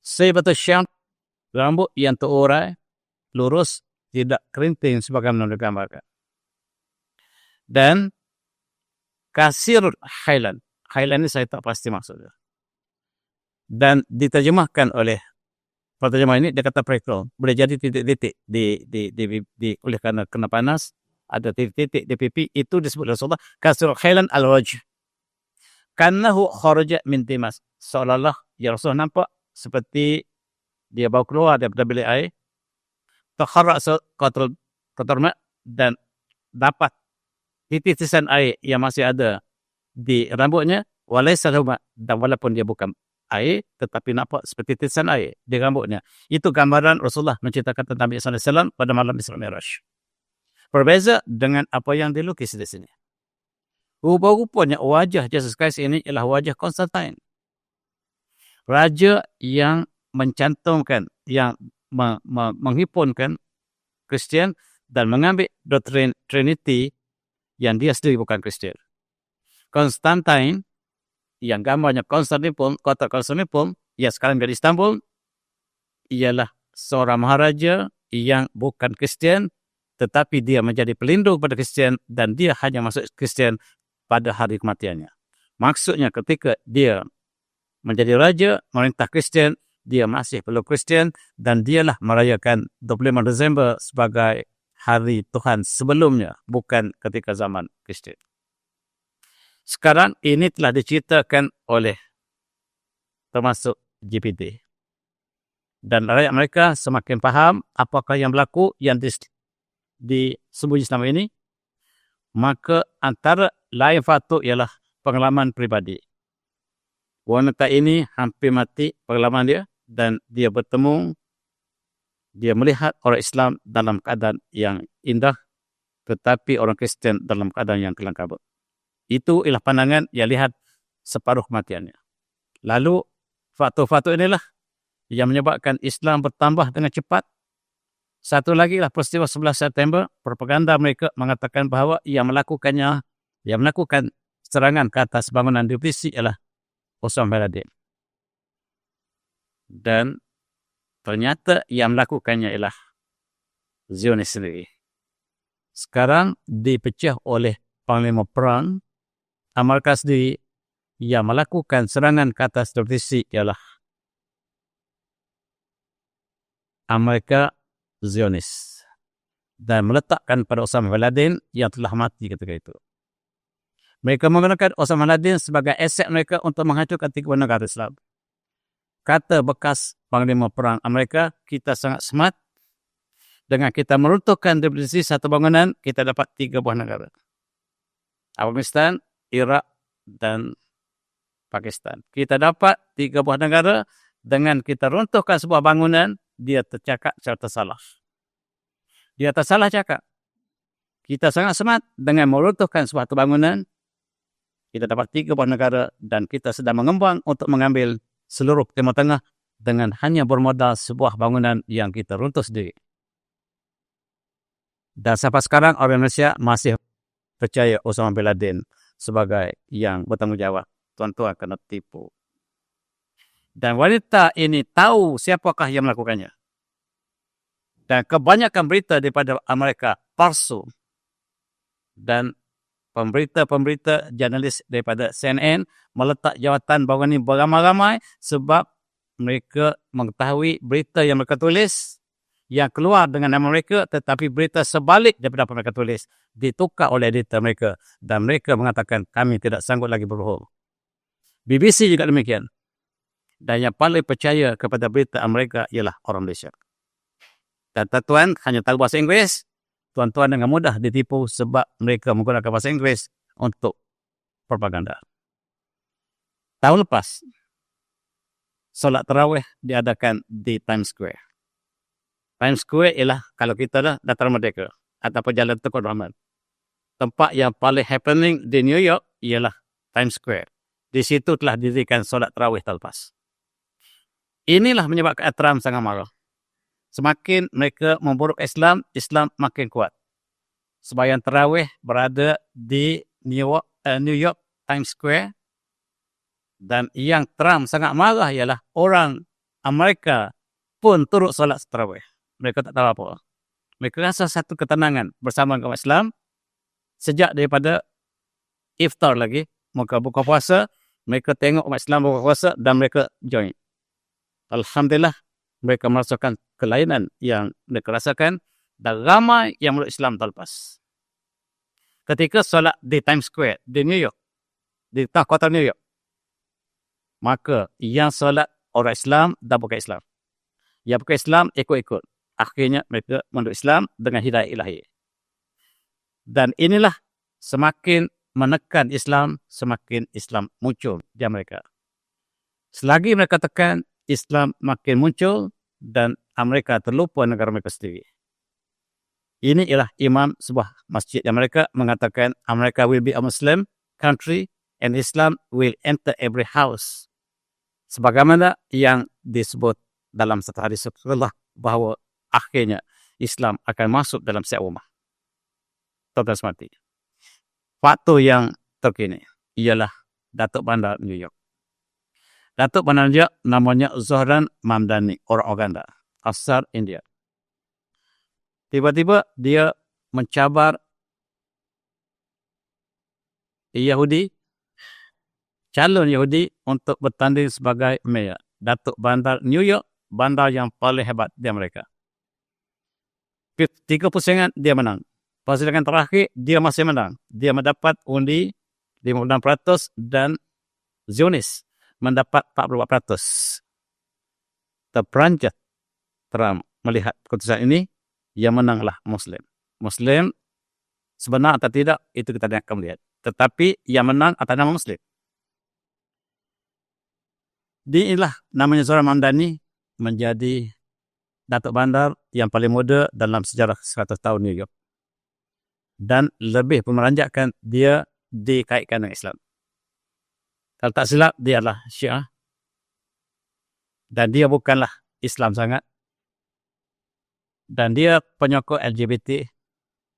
Saybatul syam, rambut yang terurai, lurus, tidak kerinting sebagaimana digambarkan. Dan kasir hailan. Hailan ini saya tak pasti maksudnya. Dan diterjemahkan oleh penterjemah ini, dia kata praktikal. Boleh jadi titik-titik oleh karena kena panas, ada titik-titik di pipi, itu disebut Rasulullah kasir hailan al-wajh. Kannahu kharaja min timas. Seolah-olah ya Rasulullah nampak seperti dia bawa keluar daripada bilik air. Takharra qatar ma' dan dapat titisan air yang masih ada di rambutnya, walaysa huma, dan walaupun dia bukan air, tetapi nampak seperti tetesan air di rambutnya. Itu gambaran Rasulullah menceritakan tentang Nabi SAW pada malam Isra Mi'raj. Berbeza dengan apa yang dilukis di sini. Rupa-rupanya wajah Jesus Christ ini ialah wajah Constantine. Raja yang mencantumkan, yang menghimpunkan Kristian dan mengambil doktrin Trinity yang dia sendiri bukan Kristian. Constantine, yang gambarnya Konstantinopel, kota Konstantinopel, yang sekarang dari Istanbul, ialah seorang maharaja yang bukan Kristian, tetapi dia menjadi pelindung pada Kristian dan dia hanya masuk Kristian pada hari kematiannya. Maksudnya ketika dia menjadi raja, merintah Kristian, dia masih peluk Kristian dan dialah merayakan 25 Desember sebagai hari Tuhan sebelumnya, bukan ketika zaman Kristian. Sekarang ini telah diceritakan oleh termasuk GPT. Dan rakyat mereka semakin faham apakah yang berlaku yang disembunyi selama ini. Maka antara lain faktor ialah pengalaman pribadi. Wanita ini hampir mati pengalaman dia dan dia bertemu, dia melihat orang Islam dalam keadaan yang indah tetapi orang Kristian dalam keadaan yang kelam kabut. Itu ialah pandangan yang lihat separuh kematiannya. Lalu faktor-faktor inilah yang menyebabkan Islam bertambah dengan cepat. Satu lagi lah peristiwa 11 September, propaganda mereka mengatakan bahawa yang melakukan serangan ke atas bangunan divisi ialah Osama bin Laden. Dan ternyata yang melakukannya ialah Zionis sendiri. Sekarang dipecah oleh Panglima Perang Amerika sendiri yang melakukan serangan ke atas divisi ialah Amerika Zionis. Dan meletakkan pada Osama bin Laden yang telah mati ketika itu. Mereka menggunakan Osama bin Laden sebagai aset mereka untuk menghancurkan 3 negara Islam. Kata bekas Panglima Perang Amerika, kita sangat smart. Dengan kita meruntuhkan divisi satu bangunan, kita dapat 3 buah negara. Afghanistan, Iraq, dan Pakistan. Kita dapat 3 buah negara dengan kita runtuhkan sebuah bangunan, dia tercakap secara tersalah. Dia tersalah cakap. Kita sangat smart dengan meruntuhkan sebuah bangunan, kita dapat 3 buah negara dan kita sedang mengembang untuk mengambil seluruh Timur Tengah dengan hanya bermodal sebuah bangunan yang kita runtuh sendiri. Dan sampai sekarang orang Indonesia masih percaya Osama bin Laden sebagai yang bertanggungjawab. Tuan-tuan kena tipu. Dan wanita ini tahu siapakah yang melakukannya. Dan kebanyakan berita daripada Amerika palsu. Dan pemberita-pemberita jurnalis daripada CNN meletak jawatan bangunan ini beramai-ramai sebab mereka mengetahui berita yang mereka tulis yang keluar dengan nama mereka, tetapi berita sebalik daripada apa mereka tulis ditukar oleh editor mereka dan mereka mengatakan kami tidak sanggup lagi berbohong. BBC juga demikian. Dan yang paling percaya kepada berita Amerika ialah orang Malaysia. Dan tuan hanya tahu bahasa Inggeris, tuan-tuan dengan mudah ditipu sebab mereka menggunakan bahasa Inggeris untuk propaganda. Tahun lepas, solat tarawih diadakan di Times Square. Times Square ialah kalau kita dah Dataran Merdeka ataupun Jalan Tunku Abdul Rahman. Tempat yang paling happening di New York ialah Times Square. Di situ telah didirikan solat tarawih tahun lepas. Inilah menyebabkan Trump sangat marah. Semakin mereka memburuk Islam, Islam makin kuat. Sembahyang tarawih berada di New York Times Square. Dan yang Trump sangat marah ialah orang Amerika pun turut solat tarawih. Mereka tak tahu apa. Mereka rasa satu ketenangan bersama dengan Islam. Sejak daripada iftar lagi, mereka buka puasa, mereka tengok umat Islam buka puasa dan mereka join. Alhamdulillah, mereka merasakan kelainan yang mereka rasakan dan ramai yang meluk Islam terlepas. Ketika solat di Times Square, di New York, di tengah kota New York, maka yang solat orang Islam dan bukan Islam. Yang bukan Islam ikut-ikut. Akhirnya mereka meluk Islam dengan hidayah ilahi. Dan inilah semakin menekan Islam, semakin Islam muncul di Amerika. Selagi mereka tekan, Islam makin muncul dan Amerika terlupa negara mereka sendiri. Ini ialah imam sebuah masjid yang mereka mengatakan America will be a Muslim country and Islam will enter every house. Sebagaimana yang disebut dalam satu hadis Rasulullah bahawa akhirnya Islam akan masuk dalam setiap rumah. Tuan-tuan semati. Faktor yang terkini ialah Datuk Bandar New York. Datuk Bandar New York namanya Zohran Mamdani, orang Uganda, asal India. Tiba-tiba dia mencabar Yahudi, calon Yahudi untuk bertanding sebagai mayor. Datuk Bandar New York, bandar yang paling hebat di Amerika. 3 pusingan dia menang. Pusingan terakhir dia masih menang. Dia mendapat undi 56% dan Zionis mendapat 44%. Terperanjat Trump melihat keputusan ini, yang menanglah Muslim. Muslim sebenar atau tidak, itu kita akan melihat. Tetapi yang menang atas nama Muslim. Inilah namanya Zohran Mamdani menjadi Datuk Bandar yang paling muda dalam sejarah 100 tahun New York. Dan lebih memeranjatkan dia dikaitkan dengan Islam. Kalau tak silap, dia adalah Syiah. Dan dia bukanlah Islam sangat. Dan dia penyokong LGBT.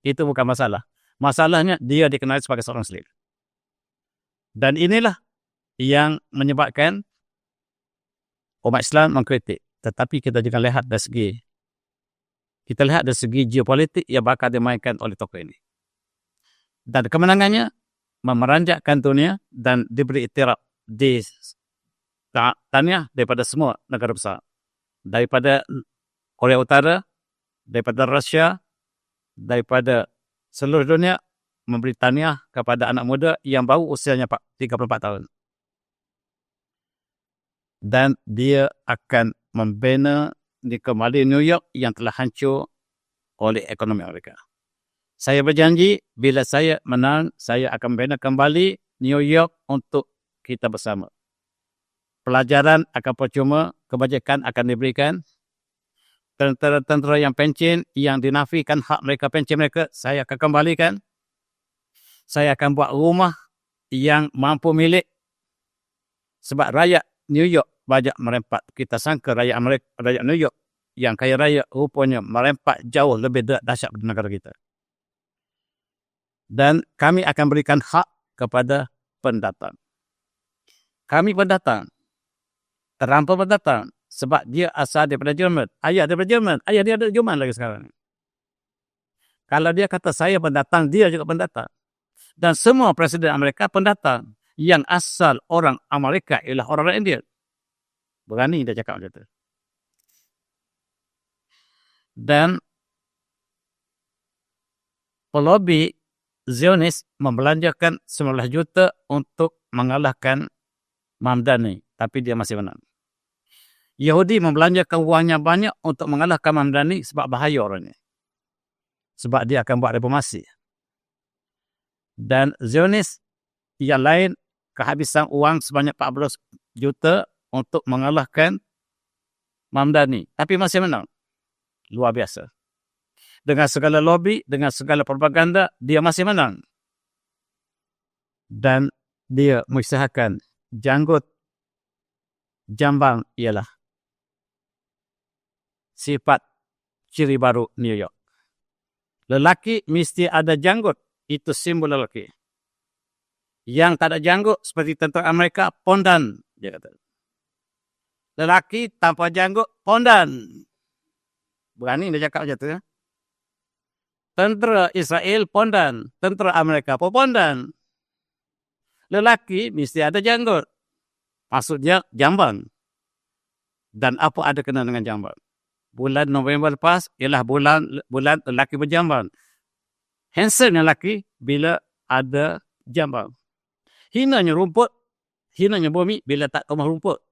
Itu bukan masalah. Masalahnya dia dikenali sebagai seorang Muslim. Dan inilah yang menyebabkan umat Islam mengkritik. Tetapi kita jangan lihat dari segi geopolitik yang bakal dimainkan oleh tokoh ini. Dan kemenangannya memeranjatkan dunia dan diberi iktiraf di taniah daripada semua negara besar. Daripada Korea Utara, daripada Rusia, daripada seluruh dunia memberi tahniah kepada anak muda yang baru usianya 34 tahun. Dan dia akan membina kembali New York yang telah hancur oleh ekonomi Amerika. Saya berjanji bila saya menang, saya akan membina kembali New York untuk kita bersama. Pelajaran akan percuma, kebajikan akan diberikan. Tentera-tentera yang pencen, yang dinafikan hak mereka, pencen mereka, saya akan kembalikan. Saya akan buat rumah yang mampu milik. Sebab rakyat New York banyak merempat. Kita sangka rakyat Amerika, rakyat New York yang kaya raya, rupanya merempat jauh lebih dahsyat dari negara kita. Dan kami akan berikan hak kepada pendatang. Kami pendatang, terampil pendatang. Sebab dia asal daripada Jerman. Ayah daripada Jerman. Ayah dia ada Jerman lagi sekarang. Kalau dia kata saya pendatang, dia juga pendatang. Dan semua presiden Amerika pendatang. Yang asal orang Amerika ialah orang India. Berani dia cakap macam tu. Dan pelobi Zionis membelanjakan 19 juta untuk mengalahkan Mamdani. Tapi dia masih menang. Yahudi membelanjakan wangnya banyak untuk mengalahkan Mamdani sebab bahaya orangnya. Sebab dia akan buat reformasi. Dan Zionis yang lain kehabisan uang sebanyak 14 juta untuk mengalahkan Mamdani. Tapi masih menang. Luar biasa. Dengan segala lobby, dengan segala propaganda, dia masih menang. Dan dia mengisytiharkan janggut jambang ialah sifat ciri baru New York. Lelaki mesti ada janggut. Itu simbol lelaki. Yang tak ada janggut seperti tentera Amerika, pondan. Dia kata. Lelaki tanpa janggut, pondan. Berani dia cakap macam tu. Ya? Tentera Israel, pondan. Tentera Amerika pun pondan. Lelaki mesti ada janggut. Maksudnya jambang. Dan apa ada kena dengan jambang? Bulan November lepas ialah bulan lelaki berjambang. Handsome lelaki bila ada jambang. Hinanya rumput, hinanya bumi bila tak tumbuh rumput.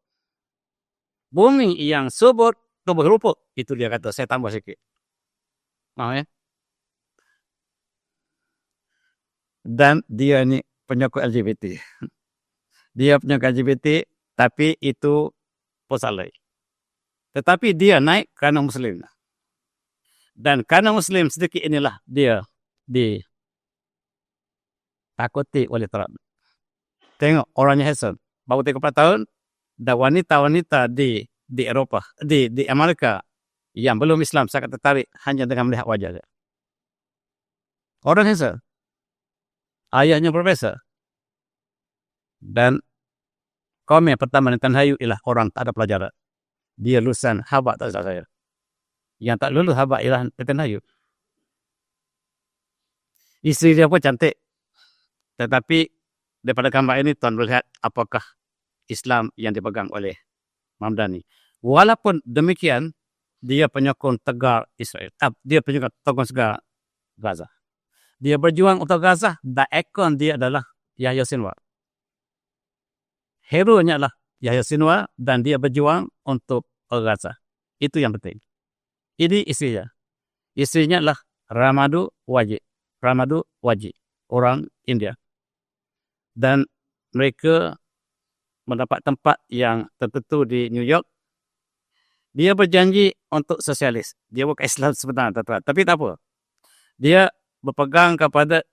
Bumi yang subur, tumbuh rumput. Itu dia kata, saya tambah sikit. Ya? Dan dia ni penyokong LGBT. Dia penyokong LGBT Tapi itu posalai. Tetapi dia naik kerana Muslim. Dan kerana Muslim sedikit inilah dia ditakuti oleh Trump. Tengok orangnya handsome. Baru 34 tahun. Dan wanita-wanita di Eropah, di Amerika yang belum Islam sangat tertarik hanya dengan melihat wajah dia. Orang handsome. Ayahnya profesor. Dan kaum yang pertama Netanyahu hayu ialah orang tak ada pelajaran. Dia lulusan Harvard tak salah saya. Yang tak lulus Harvard ialah Netanyahu. Isteri dia pun cantik. Tetapi daripada gambar ini tuan melihat apakah Islam yang dipegang oleh Mamdani. Walaupun demikian, dia penyokong tegar Israel. Dia penyokong tegar Gaza. Dia berjuang untuk Gaza dan ikon dia adalah Yahya Sinwar. Hero-nya adalah Yahya Sinwar dan dia berjuang untuk Gaza. Itu yang penting. Ini istrinya. Istrinya adalah Ramadu Wajid, orang India. Dan mereka mendapat tempat yang tertentu di New York. Dia berjanji untuk sosialis. Dia bukan Islam sebenarnya, tapi tak apa. Dia berpegang kepada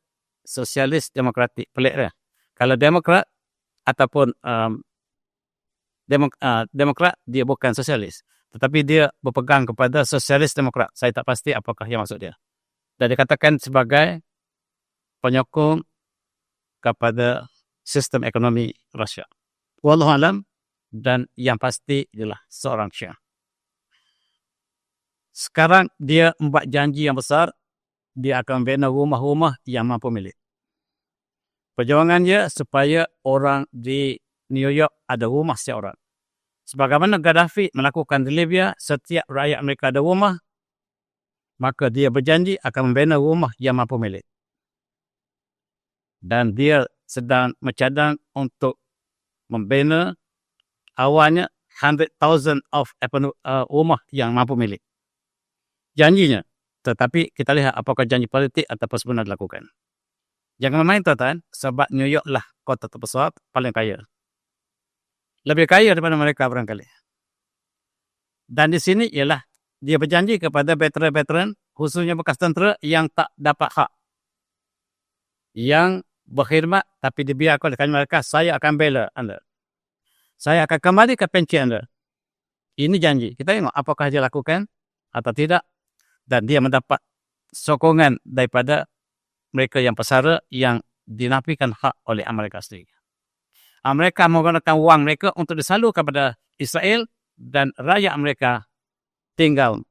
sosialis demokratik. Pelik dia. Kalau demokrat ataupun demokrat, dia bukan sosialis. Tetapi dia berpegang kepada sosialis demokrat. Saya tak pasti apakah yang maksud dia. Dan dikatakan sebagai penyokong kepada sistem ekonomi Rusia. Wallahualam, dan yang pasti ialah seorang Syiah. Sekarang dia membuat janji yang besar, dia akan membina rumah-rumah yang mampu milik. Perjuangannya supaya orang di New York ada rumah setiap orang. Sebagaimana Gaddafi melakukan di Libya, setiap rakyat mereka ada rumah, maka dia berjanji akan membina rumah yang mampu milik. Dan dia sedang mencadang untuk membina awalnya 100,000 of rumah yang mampu milik. Janjinya. Tetapi kita lihat apakah janji politik ataupun sebenar dilakukan. Jangan main tuan-tuan, sebab New York lah kota terbesar paling kaya. Lebih kaya daripada mereka barangkali. Dan di sini ialah dia berjanji kepada veteran-veteran, khususnya bekas tentera yang tak dapat hak. Yang berkhidmat tapi dibiarkan oleh mereka, saya akan bela anda. Saya akan kembali ke pensi anda. Ini janji. Kita tengok apakah dia lakukan atau tidak. Dan dia mendapat sokongan daripada mereka yang pesara yang dinafikan hak oleh Amerika sendiri. Amerika menggunakan wang mereka untuk disalur kepada Israel dan rakyat mereka tinggal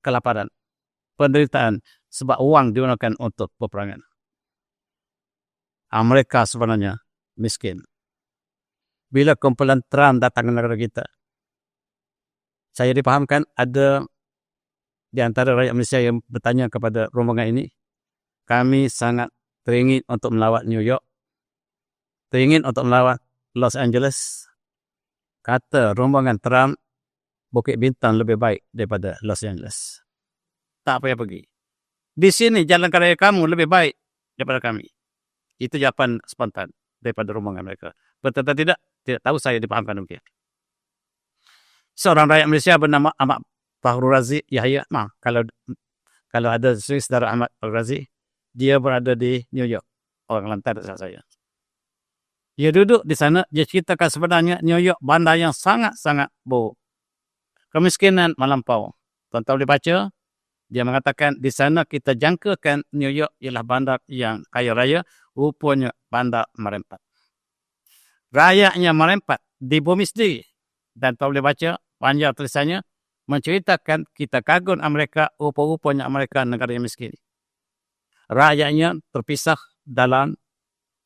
kelaparan, penderitaan sebab wang digunakan untuk peperangan. Amerika sebenarnya miskin. Bila kumpulan Trump datang ke negara kita, saya dipahamkan ada di antara rakyat Malaysia yang bertanya kepada rombongan ini, kami sangat teringin untuk melawat New York, teringin untuk melawat Los Angeles. Kata rombongan Trump, Bukit Bintang lebih baik daripada Los Angeles. Tak payah pergi. Di sini jalan raya kamu lebih baik daripada kami. Itu jawapan spontan daripada rombongan mereka. Betul tidak tahu, saya dipahamkan demikian. Seorang rakyat Malaysia bernama Ahmad Fahrul Razi Yahya. Kalau ada saudara Ahmad Fahrul Razi, dia berada di New York. Orang lantar dekat saya. Dia duduk di sana, dia ceritakan sebenarnya New York bandar yang sangat-sangat buruk. Kemiskinan melampau. Tuan-tuan boleh baca, dia mengatakan di sana kita jangkakan New York ialah bandar yang kaya raya, rupanya bandar merempat. Rakyatnya merempat di bumi sendiri. Dan tuan boleh baca, panjang tulisannya, menceritakan kita kagum Amerika, rupa-rupanya Amerika negara yang miskin. Rakyatnya terpisah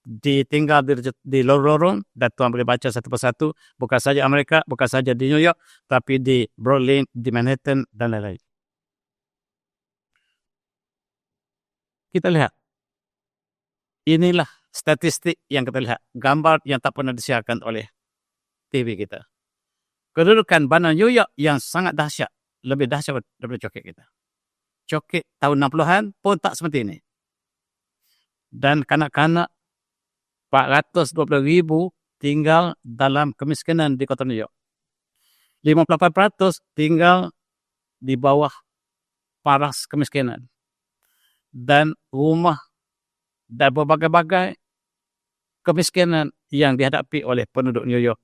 ditinggal di lorong-lorong, dan tuan boleh baca satu persatu, bukan saja Amerika, bukan saja di New York, tapi di Brooklyn, di Manhattan, dan lain-lain. Kita lihat. Inilah statistik yang kita lihat. Gambar yang tak pernah disiarkan oleh TV kita. Kedudukan bandar New York yang sangat dahsyat. Lebih dahsyat daripada coket kita. Coket tahun 60-an pun tak seperti ini. Dan kanak-kanak 420,000 tinggal dalam kemiskinan di kota New York. 58% tinggal di bawah paras kemiskinan. Dan rumah dan berbagai-bagai kemiskinan yang dihadapi oleh penduduk New York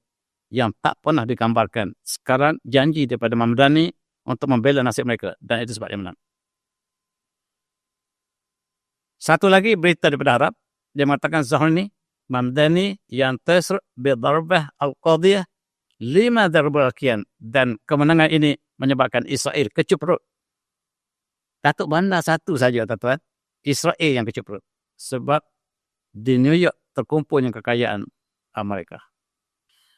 yang tak pernah digambarkan. Sekarang janji daripada Mamdani untuk membela nasib mereka, dan itu sebab dia menang. Satu lagi berita daripada Arab, dia mengatakan Zahrani Mamdani yang tasr bidarbah al-qadiyah 5 darbah kian, dan kemenangan ini menyebabkan Israel kecup perut. Datuk Bandar satu saja, tuan-tuan, Israel yang kecup perut. Sebab di New York terkumpulnya kekayaan Amerika.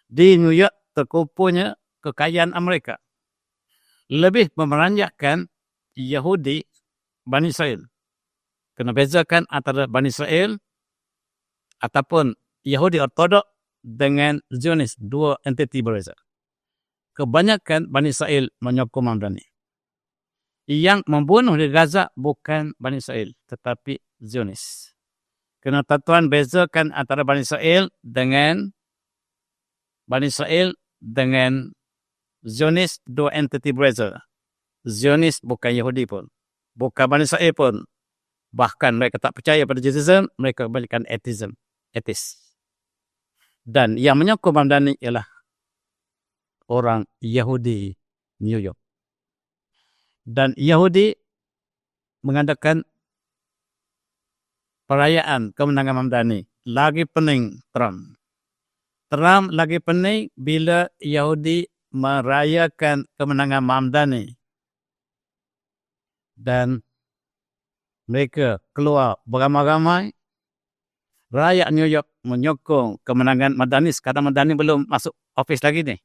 Di New York terkumpulnya kekayaan Amerika. Lebih memeranjakkan Yahudi Bani Israel. Kena bezakan antara Bani Israel ataupun Yahudi Ortodok dengan Zionis, dua entiti berbeza. Kebanyakan Bani Israel menyokong Mamdani. Yang membunuh di Gaza bukan Bani Israel, tetapi Zionis. Kena tuan bezakan antara Bani Israel dengan Zionis, dua entiti berbeza. Zionis bukan Yahudi pun, bukan Bani Israel pun. Bahkan mereka tak percaya pada Judaism, mereka kembalikan etis. Dan yang menyokong Mamdani ialah orang Yahudi New York. Dan Yahudi mengadakan perayaan kemenangan Mamdani. Lagi pening Trump. Trump lagi pening bila Yahudi merayakan kemenangan Mamdani. Dan mereka keluar beramai-ramai. Rakyat New York menyokong kemenangan Mamdani. Sekarang Mamdani belum masuk office lagi ni.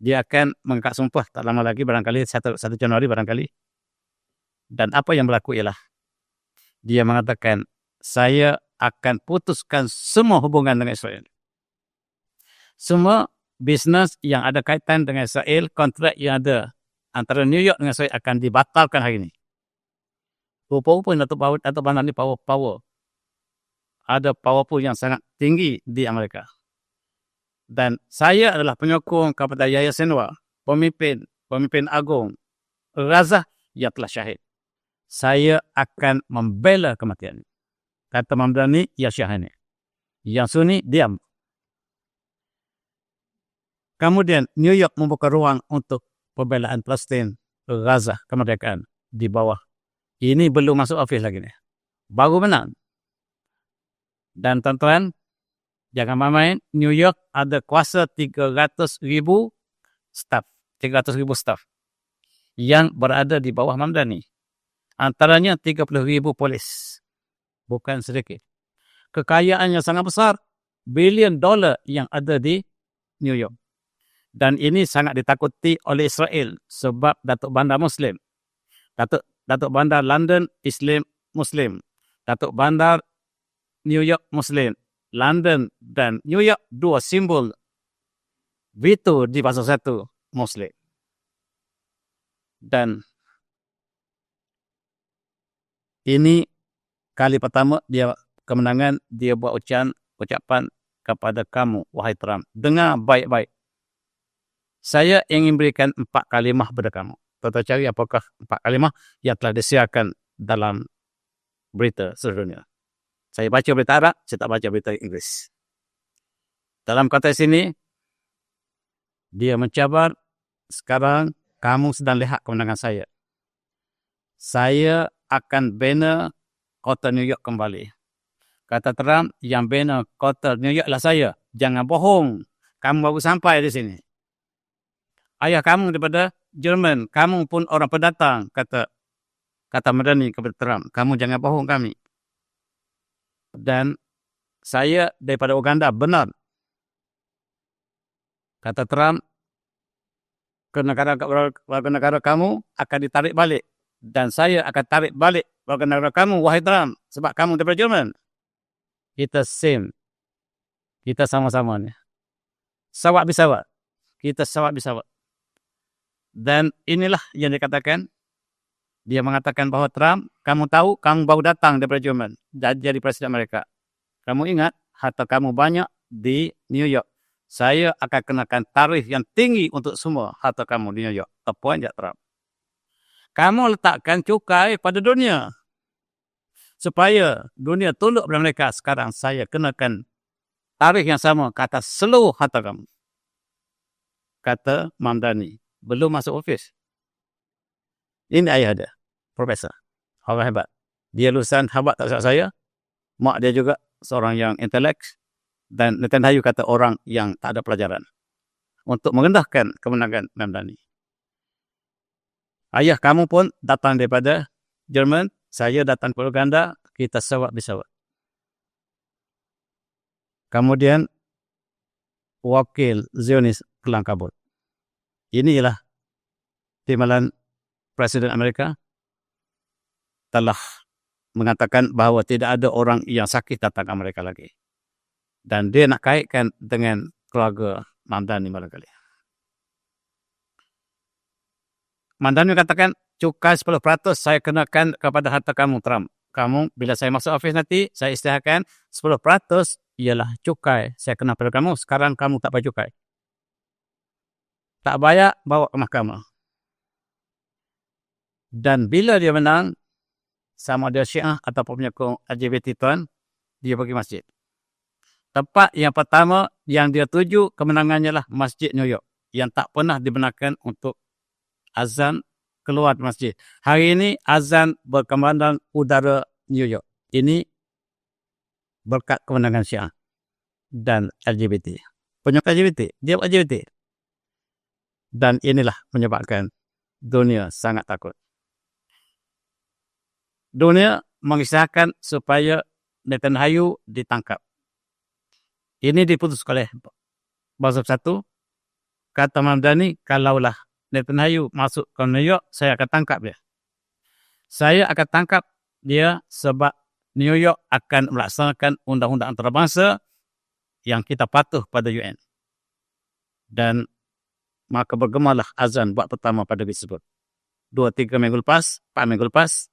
Dia akan mengangkat sumpah tak lama lagi, barangkali 1 Januari barangkali. Dan apa yang berlaku ialah dia mengatakan, saya akan putuskan semua hubungan dengan Israel. Semua bisnes yang ada kaitan dengan Israel, kontrak yang ada antara New York dengan Israel akan dibatalkan hari ini. Rupa-rupa Datuk Bandar ni power. Ada powerful yang sangat tinggi di Amerika. Dan saya adalah penyokong kepada Yahya Sinwar, pemimpin agung Gaza yang telah syahid. Saya akan membela kematian. Kata Mamdani, ya syahid. Yang Sunni, diam. Kemudian New York membuka ruang untuk pembelaan Palestin, Gaza, kemerdekaan di bawah. Ini belum masuk office lagi ni. Baru menang. Dan tuan-tuan, jangan main-main, New York ada kuasa 300,000 staff yang berada di bawah Mamdani. Antaranya 30,000 polis. Bukan sedikit. Kekayaannya sangat besar, $1 billion yang ada di New York. Dan ini sangat ditakuti oleh Israel sebab Datuk Bandar Muslim. Datuk Bandar London Islam Muslim. Datuk Bandar New York Muslim. London dan New York, dua simbol veto di pasal 1 Muslim. Dan ini kali pertama dia kemenangan, dia buat ucapan kepada kamu, wahai Trump. Dengar baik-baik. Saya ingin berikan 4 kalimah kepada kamu. Tuan-tuan cari apakah 4 kalimah yang telah disiarkan dalam berita seluruh dunia. Saya baca berita Arab, saya tak baca berita Inggeris. Dalam konteks ini, dia mencabar, sekarang kamu sedang lihat kemenangan saya. Saya akan bina kota New York kembali. Kata Trump, yang bina kota New York lah saya. Jangan bohong. Kamu baru sampai di sini. Ayah kamu daripada Jerman, kamu pun orang pendatang, kata Mamdani kepada Trump. Kamu jangan bohong kami. Dan saya daripada Uganda, benar. Kata Trump, warga negara kamu akan ditarik balik. Dan saya akan tarik balik warga negara kamu, wahai Trump. Sebab kamu daripada Jerman. Kita same. Kita sama-sama ni. Sawak bisawak. Kita sawak bisawak. Dan inilah yang dikatakan. Dia mengatakan bahawa Trump, kamu baru datang daripada Jerman. Jadi presiden mereka. Kamu ingat, harta kamu banyak di New York. Saya akan kenakan tarif yang tinggi untuk semua harta kamu di New York. Apa yang Trump? Kamu letakkan cukai pada dunia. Supaya dunia tunduk pada mereka. Sekarang saya kenakan tarif yang sama ke atas seluruh harta kamu. Kata Mamdani. Belum masuk ofis. Ini ayah dia. Profesor. Orang hebat. Dia lulusan Harvard tak silap saya. Mak dia juga seorang yang intelek. Dan Netanyahu kata orang yang tak ada pelajaran. Untuk merendahkan kemenangan Mamdani. Ayah kamu pun datang daripada Jerman. Saya datang ke Uganda. Kita sawat-bisawat. Kemudian wakil Zionis kelang kabut. Inilah timbalan Presiden Amerika telah mengatakan bahawa tidak ada orang yang sakit datang ke Amerika lagi. Dan dia nak kaitkan dengan keluarga Mamdani barangkali. Mamdani katakan, cukai 10% saya kenakan kepada harta kamu, Trump. Kamu, bila saya masuk ofis nanti, saya isytiharkan 10% ialah cukai saya kena pada kamu. Sekarang kamu tak bayar cukai. Tak bayar, bawa ke mahkamah. Dan bila dia menang, sama dia Syiah ataupun penyokong LGBT tuan, dia pergi masjid. Tempat yang pertama yang dia tuju kemenangannya lah Masjid New York. Yang tak pernah dibenarkan untuk azan keluar masjid. Hari ini azan berkemandang udara New York. Ini berkat kemenangan Syiah dan LGBT. Penyokong LGBT, dia LGBT. Dan inilah menyebabkan dunia sangat takut. Dunia mengisahkan supaya Netanyahu ditangkap. Ini diputus oleh Basab 1. Kata Mamdani, kalaulah Netanyahu masuk ke New York, saya akan tangkap dia. Saya akan tangkap dia sebab New York akan melaksanakan undang-undang antarabangsa yang kita patuh pada UN. Dan maka bergemalah azan buat pertama pada tersebut. 2-3 minggu lepas, 4 minggu lepas,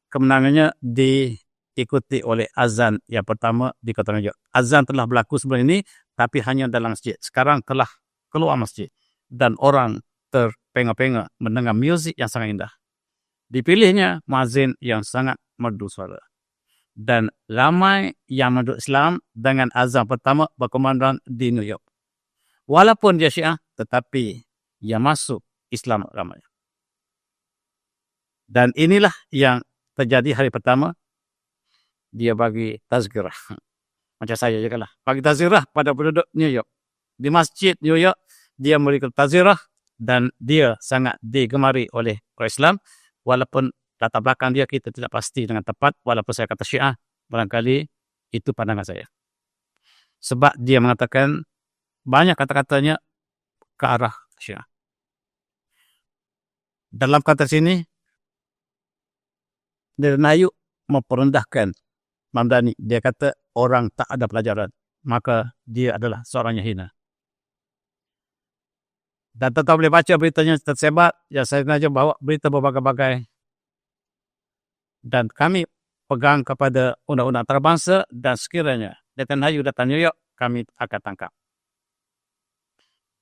kemenangannya diikuti oleh azan yang pertama di kota New York. Azan telah berlaku sebelum ini, tapi hanya dalam masjid. Sekarang telah keluar masjid. Dan orang terpengah-pengah mendengar muzik yang sangat indah. Dipilihnya muazzin yang sangat merdu suara. Dan ramai yang menurut Islam dengan azan pertama berkumandang di New York. Walaupun dia Syiah, tetapi yang masuk Islam ramai. Dan inilah yang terjadi hari pertama. Dia bagi tazkirah. Macam saya juga lah. Bagi tazkirah pada penduduk New York. Di masjid New York, dia memberikan tazkirah. Dan dia sangat digemari oleh orang Islam. Walaupun latar belakang dia kita tidak pasti dengan tepat. Walaupun saya kata Syiah, barangkali itu pandangan saya. Sebab dia mengatakan banyak kata-katanya ke arah Syiah. Dalam kata sini, Netanyahu memperendahkan Mamdani. Dia kata orang tak ada pelajaran. Maka dia adalah seorang yang hina. Dan tetap boleh baca beritanya tersebar. Ya, saya sengaja bawa berita berbagai-bagai. Dan kami pegang kepada undang-undang antarabangsa. Dan sekiranya Netanyahu datang New York, kami akan tangkap.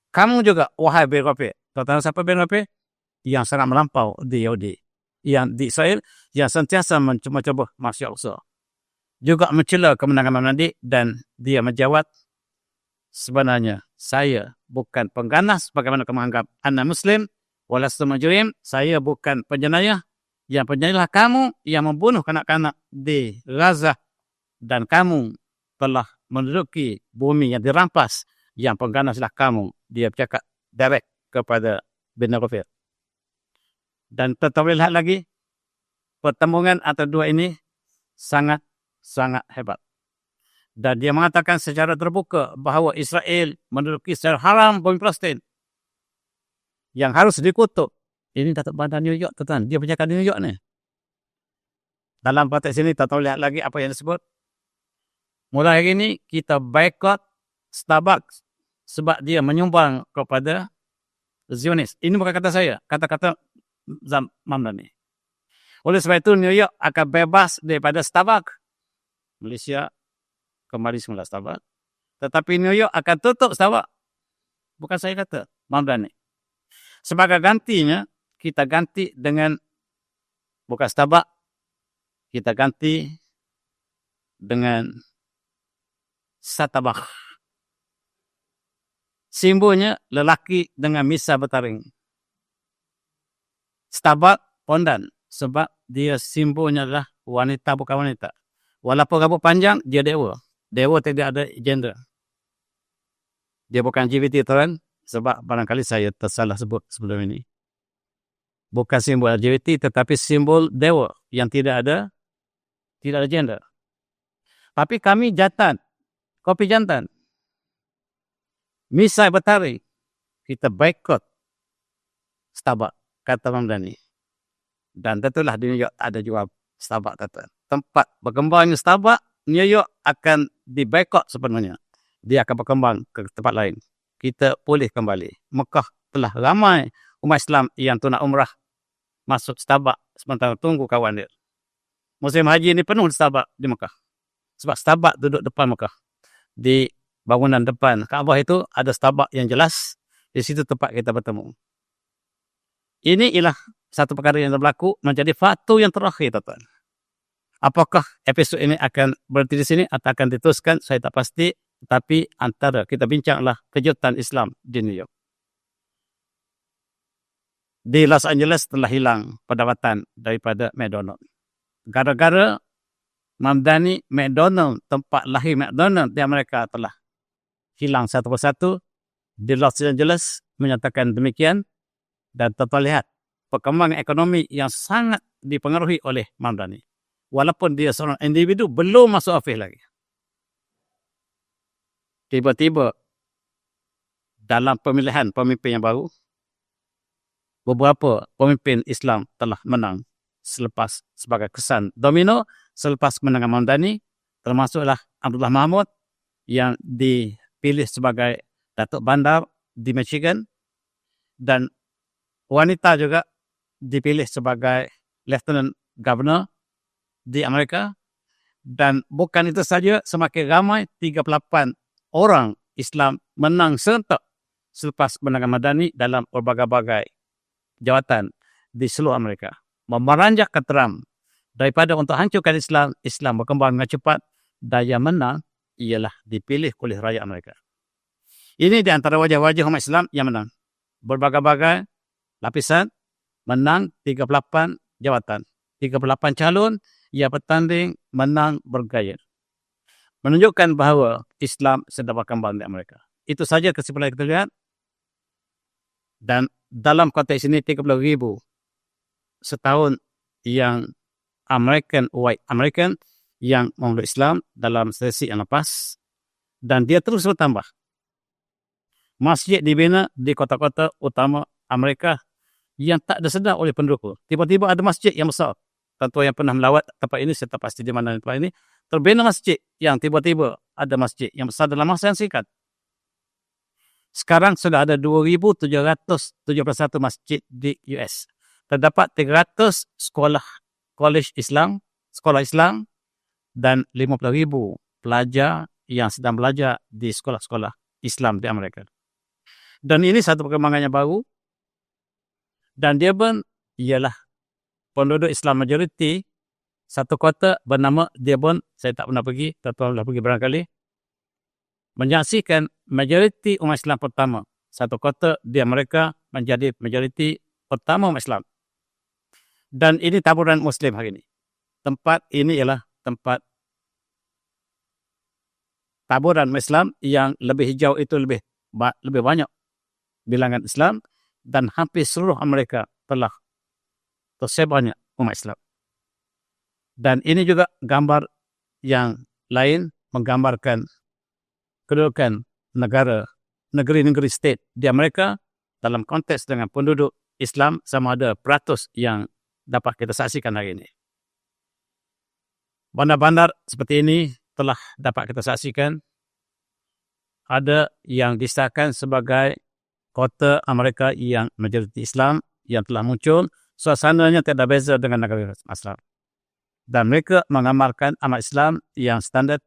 Kamu juga, wahai Ben Gvir. Tahu siapa Ben Gvir? Yang sangat melampau di Yahudi. Yang di Israel, yang sentiasa mencoba masuk usaha. Juga mencela kemenangan Mamdani. Dan dia menjawab, sebenarnya saya bukan pengganas bagaimana kamu anggap anda Muslim, walastu majrim, saya bukan penjenayah. Yang penjenayah kamu yang membunuh kanak-kanak di Gaza. Dan kamu telah menduduki bumi yang dirampas. Yang pengganaslah kamu. Dia bercakap direct kepada Ben Gvir. Dan tetap lihat lagi, pertemuan antara dua ini sangat hebat. Dan dia mengatakan secara terbuka bahawa Israel menduduki secara haram bumi Palestin yang harus dikutuk. Ini Datuk Bandar New York, tuan. Dia bercakap di New York ni. Dalam konteks ini, kita lihat lagi apa yang disebut. Mulai hari ini, kita boycott Starbucks sebab dia menyumbang kepada Zionis. Ini bukan kata saya, kata-kata Mamdani. Oleh sebab itu, New York akan bebas daripada Starbucks. Malaysia kembali semula Starbucks. Tetapi New York akan tutup Starbucks. Bukan saya kata, Mamdani. Sebagai gantinya, kita ganti dengan bukan Starbucks, kita ganti dengan Satabak. Simbolnya lelaki dengan misa bertaring. Starbucks pondan sebab dia simbolnya adalah wanita bukan wanita. Walaupun rambut panjang, dia dewa. Dewa tidak ada gender. Dia bukan LGBT tuan, sebab barangkali saya tersalah sebut sebelum ini. Bukan simbol LGBT tetapi simbol dewa yang tidak ada gender. Tapi kami jantan, kopi jantan. Misa bertaring, kita boikot Starbucks, kata Mamdani. Dan tentulah di New York tak ada jual Starbucks, kata. Tempat berkembangnya Starbucks, New York akan diboikot sepenuhnya. Dia akan berkembang ke tempat lain. Kita pulih kembali. Mekah telah ramai umat Islam yang tu nak umrah masuk Starbucks sementara tunggu kawan dia. Musim haji ni penuh Starbucks di Mekah. Sebab Starbucks duduk depan Mekah. Di bangunan depan Kaabah itu ada Starbucks yang jelas. Di situ tempat kita bertemu. Ini ialah satu perkara yang berlaku menjadi faktor yang terakhir, tuan. Apakah episod ini akan berhenti di sini atau akan diteruskan? Saya tak pasti. Tapi antara kita bincanglah kejutan Islam di New York. Di Los Angeles telah hilang pendapatan daripada McDonald. Gara-gara Mamdani, McDonald, tempat lahir McDonald di Amerika telah hilang satu persatu. Di Los Angeles menyatakan demikian. Dan terlihat perkembangan ekonomi yang sangat dipengaruhi oleh Mamdani. Walaupun dia seorang individu, belum masuk ofis lagi. Tiba-tiba dalam pemilihan pemimpin yang baru, beberapa pemimpin Islam telah menang selepas sebagai kesan domino selepas kemenangan Mamdani, termasuklah Abdullah Mahmud yang dipilih sebagai Datuk Bandar di Michigan dan wanita juga dipilih sebagai Lieutenant Governor di Amerika. Dan bukan itu saja, semakin ramai 38 orang Islam menang serentak selepas kemenangan Mamdani dalam berbagai-bagai jawatan di seluruh Amerika. Memeranjak ke Trump daripada untuk hancurkan Islam, Islam berkembang dengan cepat. Daya menang ialah dipilih oleh rakyat Amerika. Ini di antara wajah-wajah umat Islam yang menang. Berbagai-bagai lapisan menang 38 jawatan. 38 calon yang bertanding menang bergaya. Menunjukkan bahawa Islam sedang berkembang di Amerika. Itu saja kesimpulan kita lihat. Dan dalam konteks ini 30,000 setahun yang white American yang memeluk Islam dalam sesi yang lepas. Dan dia terus bertambah. Masjid dibina di kota-kota utama Amerika yang tak disedar oleh penduduk. Tiba-tiba ada masjid yang besar. Tentu yang pernah melawat tempat ini, saya tak pasti di mana tempat ini. Terbina masjid yang tiba-tiba ada masjid yang besar dalam masa yang singkat. Sekarang sudah ada 2,771 masjid di US. Terdapat 300 college Islam, sekolah Islam dan 50,000 pelajar yang sedang belajar di sekolah-sekolah Islam di Amerika. Dan ini satu perkembangan yang baru. Dan dia pun ialah penduduk Islam majoriti. Satu kota bernama Dearborn, saya tak pernah pergi, tuan-tuan pernah pergi barangkali, menyaksikan majoriti umat Islam pertama. Satu kota di Amerika menjadi majoriti pertama umat Islam. Dan ini taburan Muslim hari ini. Tempat ini ialah tempat taburan Islam yang lebih hijau, itu lebih banyak bilangan Islam, dan hampir seluruh Amerika telah tersebarnya umat Islam. Dan ini juga gambar yang lain menggambarkan kedudukan negeri-negeri state di Amerika dalam konteks dengan penduduk Islam sama ada peratus yang dapat kita saksikan hari ini. Bandar-bandar seperti ini telah dapat kita saksikan. Ada yang disahkan sebagai kota Amerika yang majoriti Islam yang telah muncul. Suasananya tidak beza dengan negara Islam. Dan mereka mengamalkan amat Islam yang standard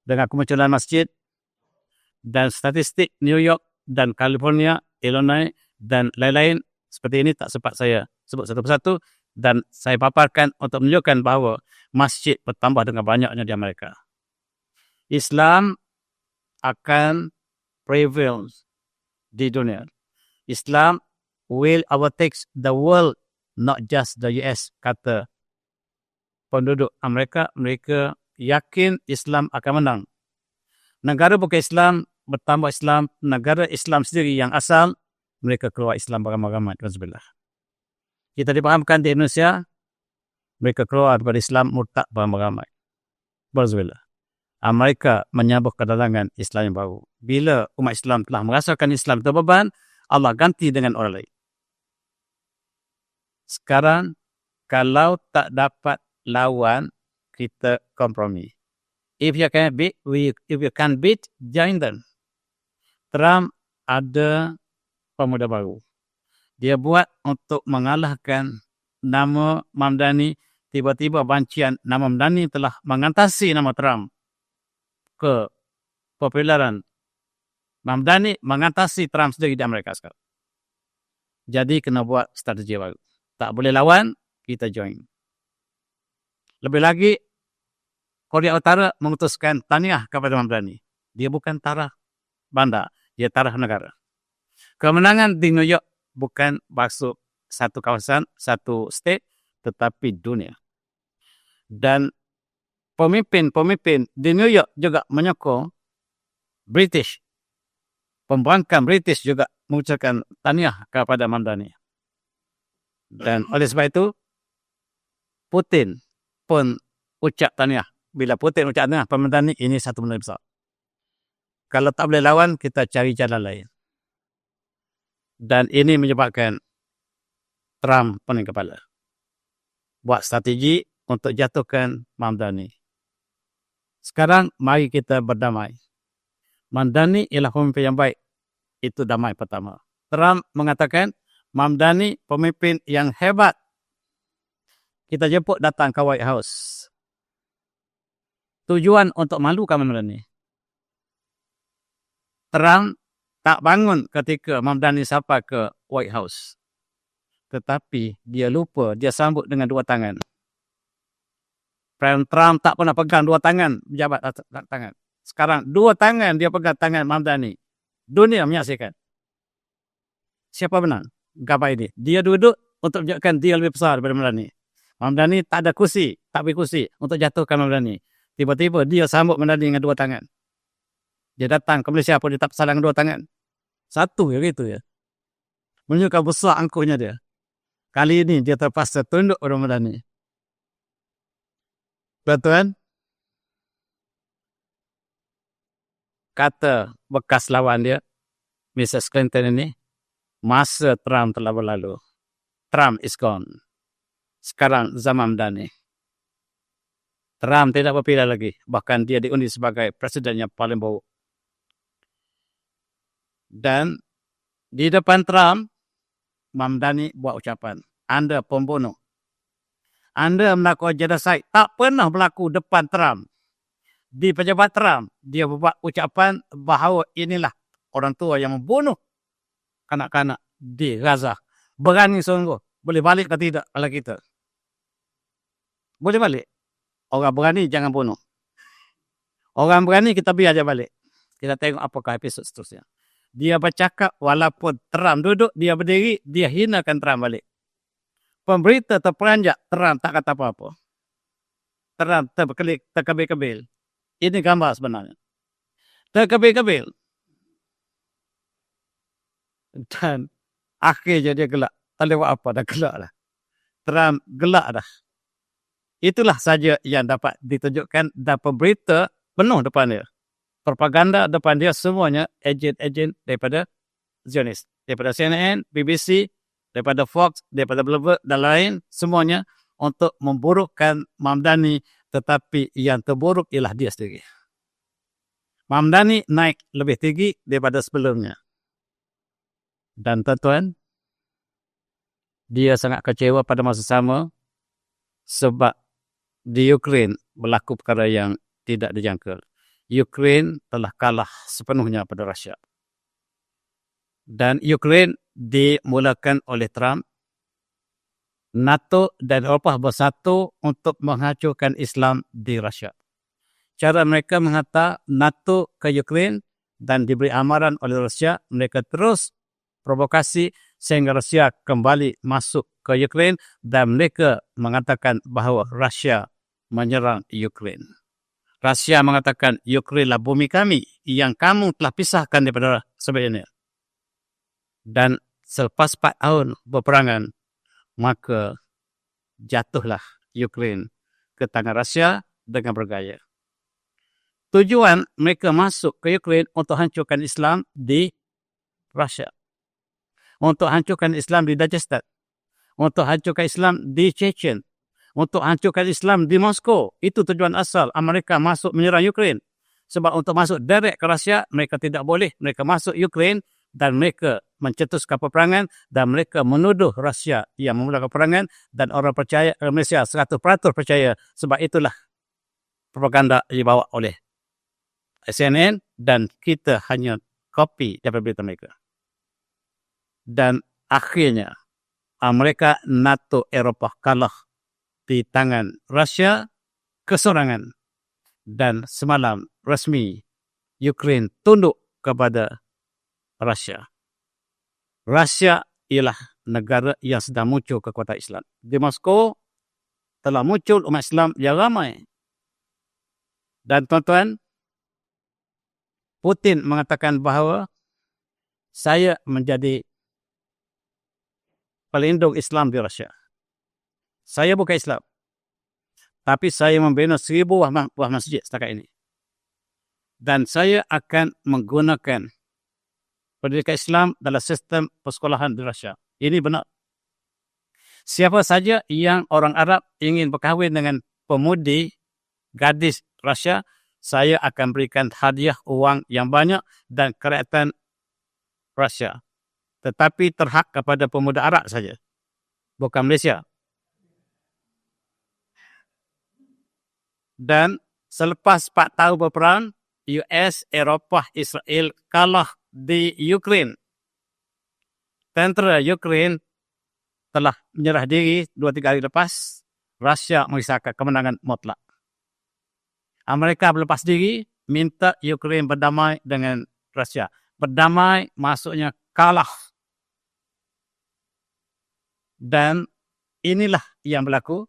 dengan kemunculan masjid, dan statistik New York dan California, Illinois dan lain-lain seperti ini tak sempat saya sebut satu persatu, dan saya paparkan untuk menunjukkan bahawa masjid bertambah dengan banyaknya di Amerika. Islam akan prevail di dunia. Islam will overtake the world, not just the US, kata penduduk Amerika. Mereka yakin Islam akan menang. Negara bukan Islam bertambah Islam, negara Islam sendiri yang asal, mereka keluar Islam beramai-ramai. Kita dipahamkan di Indonesia, mereka keluar daripada Islam murtad beramai-ramai. Alhamdulillah. Amerika menyambut kedatangan Islam yang baru. Bila umat Islam telah merasakan Islam terbeban, Allah ganti dengan orang lain. Sekarang, kalau tak dapat lawan, kita kompromi. If you can beat, join them. Trump ada pemuda baru. Dia buat untuk mengalahkan nama Mamdani. Tiba-tiba bancian nama Mamdani telah mengantasi nama Trump. Kepopularan Mamdani mengantasi Trump sendiri di Amerika sekarang. Jadi kena buat strategi baru. Tak boleh lawan, kita join. Lebih lagi, Korea Utara mengutuskan tahniah kepada Mamdani. Dia bukan taraf bandar, dia taraf negara. Kemenangan di New York bukan masuk satu kawasan, satu state, tetapi dunia. Dan pemimpin-pemimpin di New York juga menyokong British. Pembangkang British juga mengucapkan tahniah kepada Mamdani. Dan oleh sebab itu, Putin pun ucap tahniah. Bila Putin ucap tahniah, Mamdani, ini satu benda besar. Kalau tak boleh lawan, kita cari jalan lain. Dan ini menyebabkan Trump pening kepala. Buat strategi untuk jatuhkan Mamdani. Sekarang, mari kita berdamai. Mamdani ialah pemimpin yang baik. Itu damai pertama. Trump mengatakan, Mamdani pemimpin yang hebat. Kita jemput datang ke White House. Tujuan untuk malukan Mamdani. Trump tak bangun ketika Mamdani sapa ke White House. Tetapi dia lupa, dia sambut dengan dua tangan. Trump tak pernah pegang dua tangan, pejabat tangan. Sekarang dua tangan dia pegang tangan Mamdani. Dunia menyaksikan. Siapa menang? Gambar ini. Dia duduk untuk menunjukkan dia lebih besar daripada Mamdani. Mamdani tak ada kursi, tak beri kursi untuk jatuhkan Mamdani. Tiba-tiba dia sambut Mamdani dengan dua tangan. Dia datang ke Malaysia pun dia tak salang dua tangan. Satu ya gitu ya. Menunjukkan besar angkuhnya dia. Kali ini dia terpaksa tunduk pada Mamdani. Betul? Kata bekas lawan dia, Mrs. Clinton ini, masa Trump telah berlalu. Trump is gone. Sekarang zaman Mamdani. Trump tidak berpilihan lagi. Bahkan dia diundi sebagai presiden yang paling buruk. Dan di depan Trump, Mamdani buat ucapan, Anda pembunuh. Anda melakukan genocide. Tak pernah berlaku depan Trump. Di pejabat Trump, dia buat ucapan bahawa inilah orang tua yang membunuh kanak-kanak di Gaza. Berani sungguh. Boleh balik ke tidak kalau kita? Boleh balik. Orang berani jangan bunuh. Orang berani kita biar aja balik. Kita tengok apakah episod seterusnya. Dia bercakap walaupun Trump duduk, dia berdiri, dia hinakan Trump balik. Pemberita terperanjak, Trump tak kata apa-apa. Trump terkebil-kebil. Ini gambar sebenarnya. Terkebil-kebil. Dan akhirnya dia gelak. Tak lewat apa, dah gelak lah. Trump gelak dah. Itulah saja yang dapat ditunjukkan dan pemberita penuh depan dia. Propaganda depan dia semuanya ejen-ejen daripada Zionis. Daripada CNN, BBC, daripada Fox, daripada Bloomberg dan lain, semuanya untuk memburukkan Mamdani, tetapi yang terburuk ialah dia sendiri. Mamdani naik lebih tinggi daripada sebelumnya. Dan tuan-tuan, dia sangat kecewa pada masa sama sebab di Ukraine berlaku perkara yang tidak dijangka. Ukraine telah kalah sepenuhnya pada Rusia. Dan Ukraine dimulakan oleh Trump. NATO dan Eropah bersatu untuk menghancurkan Islam di Rusia. Cara mereka menghantar NATO ke Ukraine dan diberi amaran oleh Rusia, mereka terus provokasi sehingga Rusia kembali masuk ke Ukraine dan mereka mengatakan bahawa Rusia menyerang Ukraine. Rusia mengatakan Ukraine lah bumi kami yang kamu telah pisahkan daripada sebelumnya. Dan selepas 4 tahun berperangan, maka jatuhlah Ukraine ke tangan Rusia dengan bergaya. Tujuan mereka masuk ke Ukraine untuk hancurkan Islam di Rusia. Untuk hancurkan Islam di Dagestan. Untuk hancurkan Islam di Chechen. Untuk hancurkan Islam di Moskow. Itu tujuan asal Amerika masuk menyerang Ukraine. Sebab untuk masuk direct ke Rusia, mereka tidak boleh. Mereka masuk Ukraine dan mereka mencetuskan peperangan dan mereka menuduh Rusia yang memulakan peperangan dan orang percaya, Malaysia 100% percaya sebab itulah propaganda dibawa oleh CNN dan kita hanya copy daripada berita mereka. Dan akhirnya Amerika, NATO, Eropah kalah di tangan Rusia kesorangan dan semalam resmi Ukraine tunduk kepada Rusia. Rusia ialah negara yang sedang muncul kekuatan Islam. Di Moskow telah muncul umat Islam yang ramai. Dan tuan-tuan, Putin mengatakan bahawa saya menjadi pelindung Islam di Rusia. Saya bukan Islam. Tapi saya membina 1000 buah masjid setakat ini. Dan saya akan menggunakan pendidikan Islam dalam sistem persekolahan di Rusia. Ini benar. Siapa saja yang orang Arab ingin berkahwin dengan pemudi gadis Rusia, saya akan berikan hadiah wang yang banyak dan kerajaan Rusia. Tetapi terhak kepada pemuda Arab saja. Bukan Malaysia. Dan selepas 4 tahun berperang, US, Eropah, Israel kalah di Ukraine. Tentera Ukraine telah menyerah diri 2-3 hari lepas. Rusia mengisahkan kemenangan mutlak. Amerika berlepas diri, minta Ukraine berdamai dengan Rusia. Berdamai maksudnya kalah. Dan inilah yang berlaku.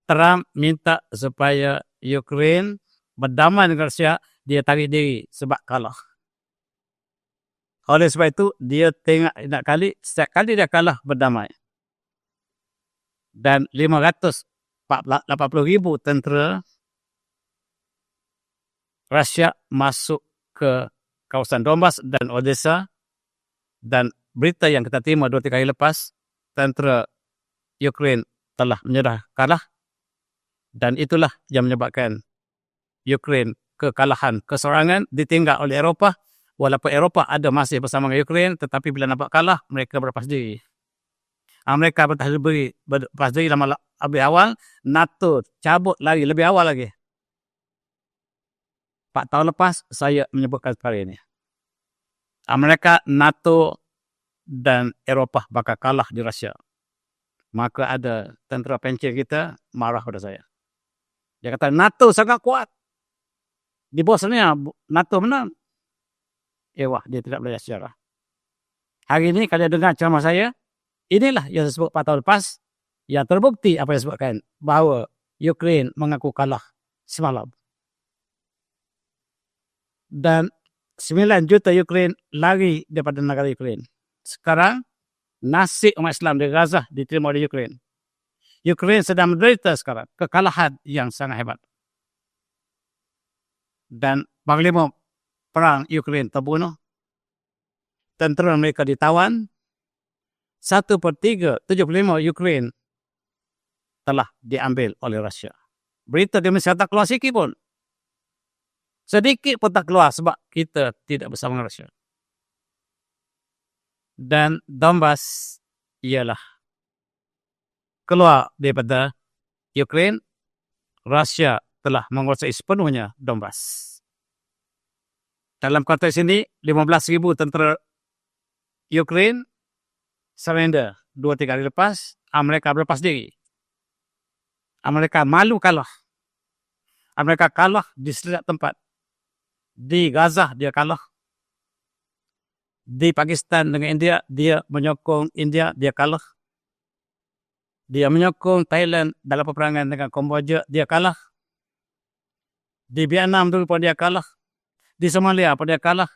Trump minta supaya Ukraine berdamai dengan Rusia, dia tarik diri sebab kalah. Oleh sebab itu, dia tengok setiap kali dia kalah berdamai. Dan 580,000 tentera Rusia masuk ke kawasan Donbas dan Odessa. Dan berita yang kita terima 2-3 hari lepas, tentera Ukraine telah menyerah kalah. Dan itulah yang menyebabkan Ukraine kekalahan, kesorangan ditinggal oleh Eropah. Walaupun Eropah ada masih bersama dengan Ukraine, tetapi bila nampak kalah, mereka berlepas diri. Amerika berlepas diri lebih awal, NATO cabut lagi lebih awal lagi. 4 tahun lepas, saya menyebutkan perkara ini. Amerika, NATO dan Eropah bakal kalah di Rusia. Maka ada tentera pencil kita marah pada saya. Dia kata, NATO sangat kuat. Di Bosnia, NATO menang. Wah, dia tidak belajar sejarah. Hari ini, kalau dengar ceramah saya, inilah yang saya sebut 4 tahun lepas, yang terbukti apa yang disebutkan, bahawa Ukraine mengaku kalah semalam. Dan 9 juta Ukraine lari daripada negara Ukraine. Sekarang, nasib umat Islam di Gaza diterima oleh Ukraine. Ukraine sedang menderita sekarang kekalahan yang sangat hebat. Dan panglima perang Ukraine terbunuh. Tentera mereka ditawan. 1/3, 75 Ukraine telah diambil oleh Rusia. Berita di Malaysia tak keluar sikit pun. Sedikit pun tak keluar sebab kita tidak bersama dengan Rusia. Dan Donbas ialah keluar daripada Ukraine. Rusia telah menguasai sepenuhnya Donbas. Dalam konteks ini, 15,000 tentera Ukraine surrender. 2-3 hari lepas, Amerika berlepas diri. Amerika malu kalah. Amerika kalah di setiap tempat. Di Gaza dia kalah. Di Pakistan dengan India, dia menyokong India, dia kalah. Dia menyokong Thailand dalam peperangan dengan Kamboja, dia kalah. Di Vietnam dulu pun dia kalah. Di Somalia pun dia kalah.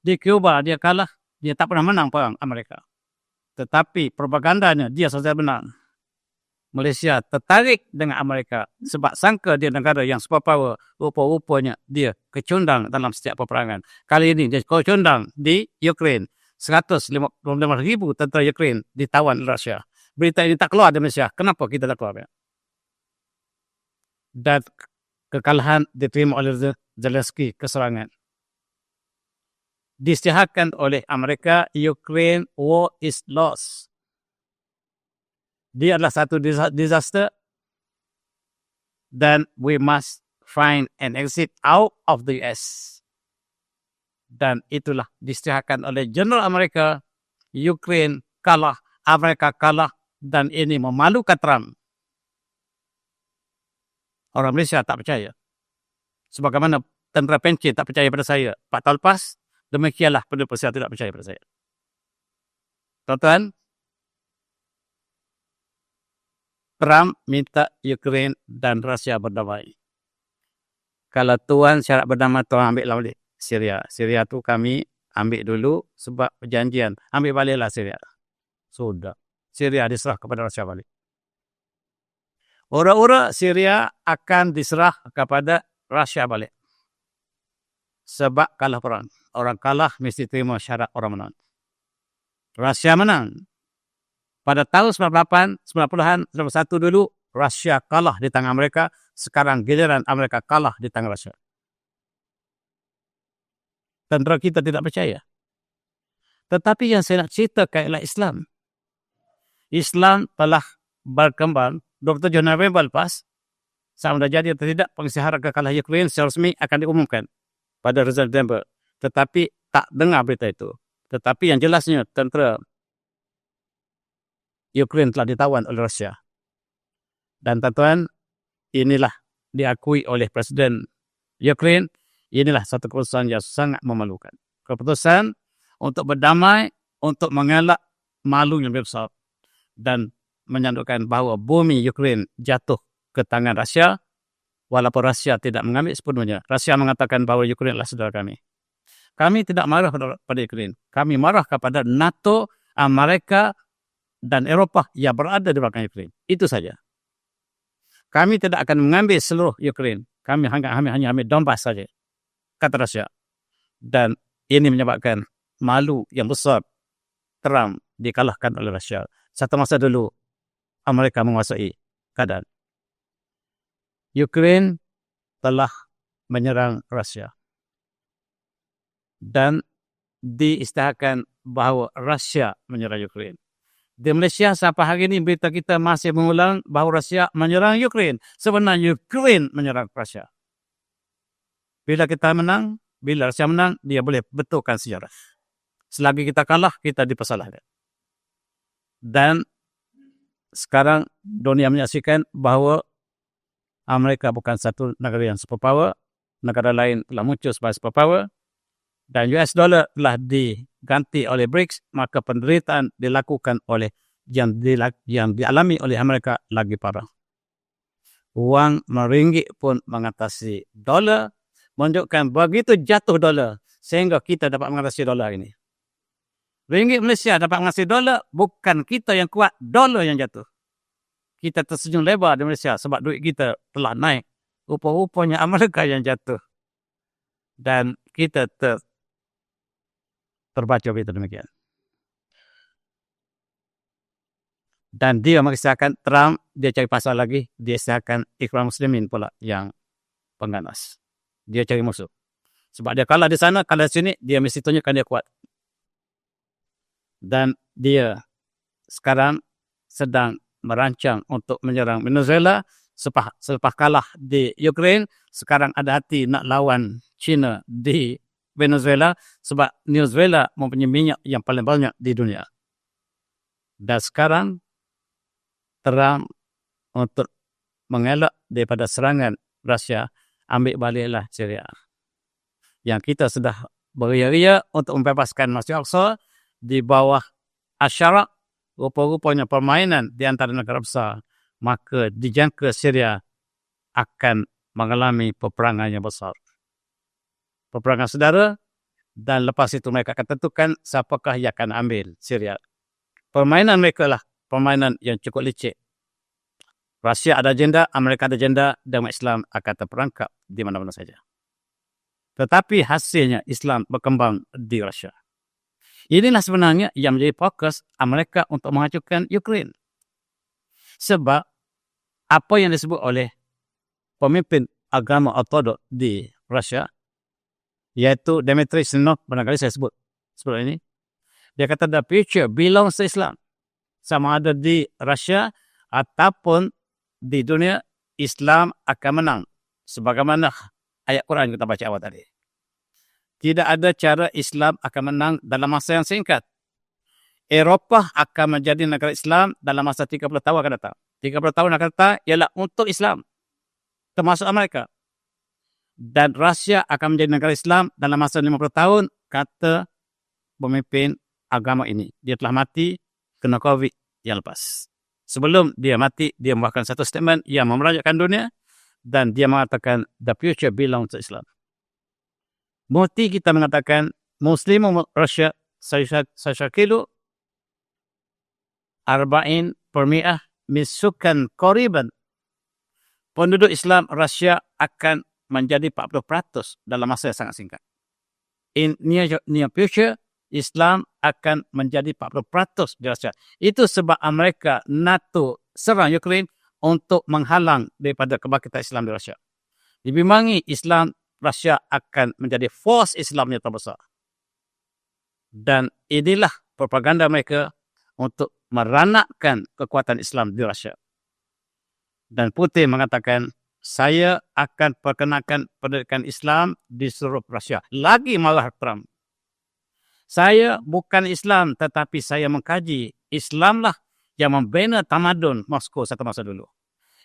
Di Cuba dia kalah. Dia tak pernah menang perang Amerika. Tetapi propagandanya dia saja menang. Malaysia tertarik dengan Amerika sebab sangka dia negara yang superpower. Rupa-rupanya dia kecundang dalam setiap peperangan. Kali ini dia kecundang di Ukraine. 155,000 tentera Ukraine ditawan oleh Rusia. Berita ini tak keluar di Malaysia. Kenapa kita tak keluar? Dan kekalahan diterima oleh Zelensky keserangan. Diisytiharkan oleh Amerika, Ukraine war is lost. Dia adalah satu disaster dan we must find an exit out of the US. Dan itulah diisytiharkan oleh General Amerika, Ukraine kalah, Amerika kalah, dan ini memalukan Trump. Orang Malaysia tak percaya. Sebagaimana tentera Pencin tak percaya pada saya 4 tahun lepas, demikianlah penduduk Persia tidak percaya pada saya. Tuan-tuan, Trump minta Ukraine dan Rusia berdamai. Kalau tuan syarat berdamai, tuan ambil balik Syria. Syria tu kami ambil dulu sebab perjanjian. Ambil baliklah Syria. Sudah. Syria diserah kepada Rusia balik. Ura-ura Syria akan diserah kepada Rusia balik. Sebab kalah perang. Orang kalah mesti terima syarat orang menang. Rusia menang. Pada tahun 98, 90-an, 91 dulu, Rusia kalah di tangan Amerika. Sekarang giliran Amerika kalah di tangan Rusia. Tentera kita tidak percaya. Tetapi yang saya nak ceritakan ialah Islam. Islam telah berkembang 27 November lepas. Sama ada jadi atau tidak, pengisytiharan kekalahan Ukraine secara resmi akan diumumkan pada result November. Tetapi tak dengar berita itu. Tetapi yang jelasnya tentera Ukraine telah ditawan oleh Rusia. Dan tuan-tuan, inilah diakui oleh Presiden Ukraine. Inilah satu keputusan yang sangat memalukan. Keputusan untuk berdamai, untuk mengelak malu yang lebih besar. Dan menyandukkan bahawa bumi Ukraine jatuh ke tangan Rusia. Walaupun Rusia tidak mengambil sepenuhnya. Rusia mengatakan bahawa Ukraine adalah saudara kami. Kami tidak marah pada Ukraine. Kami marah kepada NATO, Amerika, dan Eropah yang berada di belakang Ukraine. Itu saja. Kami tidak akan mengambil seluruh Ukraine. Kami hanya ambil Donbas saja. Kata Rusia. Dan ini menyebabkan malu yang besar. Trump dikalahkan oleh Rusia. Satu masa dulu, Amerika menguasai keadaan. Ukraine telah menyerang Rusia. Dan diisytiharkan bahawa Rusia menyerang Ukraine. Di Malaysia sampai hari ini berita kita masih mengulang bahawa Rusia menyerang Ukraine. Sebenarnya Ukraine menyerang Rusia. Bila kita menang, bila Rusia menang, dia boleh betulkan sejarah. Selagi kita kalah, kita dipersalahkan. Dan sekarang dunia menyaksikan bahawa Amerika bukan satu negara yang superpower. Negara lain telah muncul sebagai superpower. Dan US dollar telah diganti oleh BRICS, maka penderitaan dilakukan oleh yang dialami oleh Amerika lagi parah. Wang meringgit pun mengatasi dolar, menunjukkan begitu jatuh dolar sehingga kita dapat mengatasi dolar ini. Ringgit Malaysia dapat mengatasi dolar, bukan kita yang kuat, dolar yang jatuh. Kita tersenyum lebar di Malaysia sebab duit kita telah naik. Rupa-rupanya Amerika yang jatuh. Dan kita terbaca berita demikian. Dan dia mengisahkan Trump, dia cari pasal lagi, dia isahkan Ikhwan Muslimin pula yang pengganas. Dia cari musuh. Sebab dia kalah di sana, kalah di sini, dia mesti tunjukkan dia kuat. Dan dia sekarang sedang merancang untuk menyerang Venezuela selepas kalah di Ukraine, sekarang ada hati nak lawan China di Venezuela sebab Venezuela mempunyai minyak yang paling banyak di dunia. Dan sekarang Trump untuk mengelak daripada serangan Rusia, ambil baliklah Syria. Yang kita sudah beria-ria untuk membebaskan Masjid Al-Aqsa di bawah Asyarak, rupa-rupanya permainan di antara negara besar, maka dijangka Syria akan mengalami peperangan yang besar. Peperangan saudara, dan lepas itu mereka akan tentukan siapakah yang akan ambil Syria. Permainan mereka lah permainan yang cukup licik. Rusia ada agenda, Amerika ada agenda, dan umat Islam akan terperangkap di mana-mana saja. Tetapi hasilnya Islam berkembang di Rusia. Inilah sebenarnya yang menjadi fokus Amerika untuk menghancurkan Ukraine. Sebab apa yang disebut oleh pemimpin agama Ortodok di Rusia, yaitu Dmitry Sinov, barangkali saya sebut sebelum ini, dia kata the future belongs to Islam. Sama ada di Rusia ataupun di dunia, Islam akan menang. Sebagaimana ayat Quran kita baca awal tadi. Tidak ada cara Islam akan menang dalam masa yang singkat. Eropah akan menjadi negara Islam dalam masa 30 tahun akan datang. 30 tahun akan datang ialah untuk Islam, termasuk Amerika. Dan Rusia akan menjadi negara Islam dalam masa 50 tahun, kata pemimpin agama ini. Dia telah mati kena COVID yang lepas. Sebelum dia mati, dia membuatkan satu statement yang memerajakkan dunia dan dia mengatakan the future belongs to Islam. Mufti kita mengatakan Muslim Rusia sayashakilu 40% misukan qariban. Penduduk Islam Rusia akan menjadi 40% dalam masa yang sangat singkat. In near future, Islam akan menjadi 40% di Rusia. Itu sebab Amerika, NATO serang Ukraine untuk menghalang daripada kebangkitan Islam di Rusia. Dibimbangi Islam, Rusia akan menjadi force Islam yang terbesar. Dan inilah propaganda mereka untuk meranakkan kekuatan Islam di Rusia. Dan Putin mengatakan, saya akan perkenalkan pendidikan Islam di seluruh Rusia. Lagi marah Trump. Saya bukan Islam, tetapi saya mengkaji. Islamlah yang membina tamadun Moskow satu masa dulu.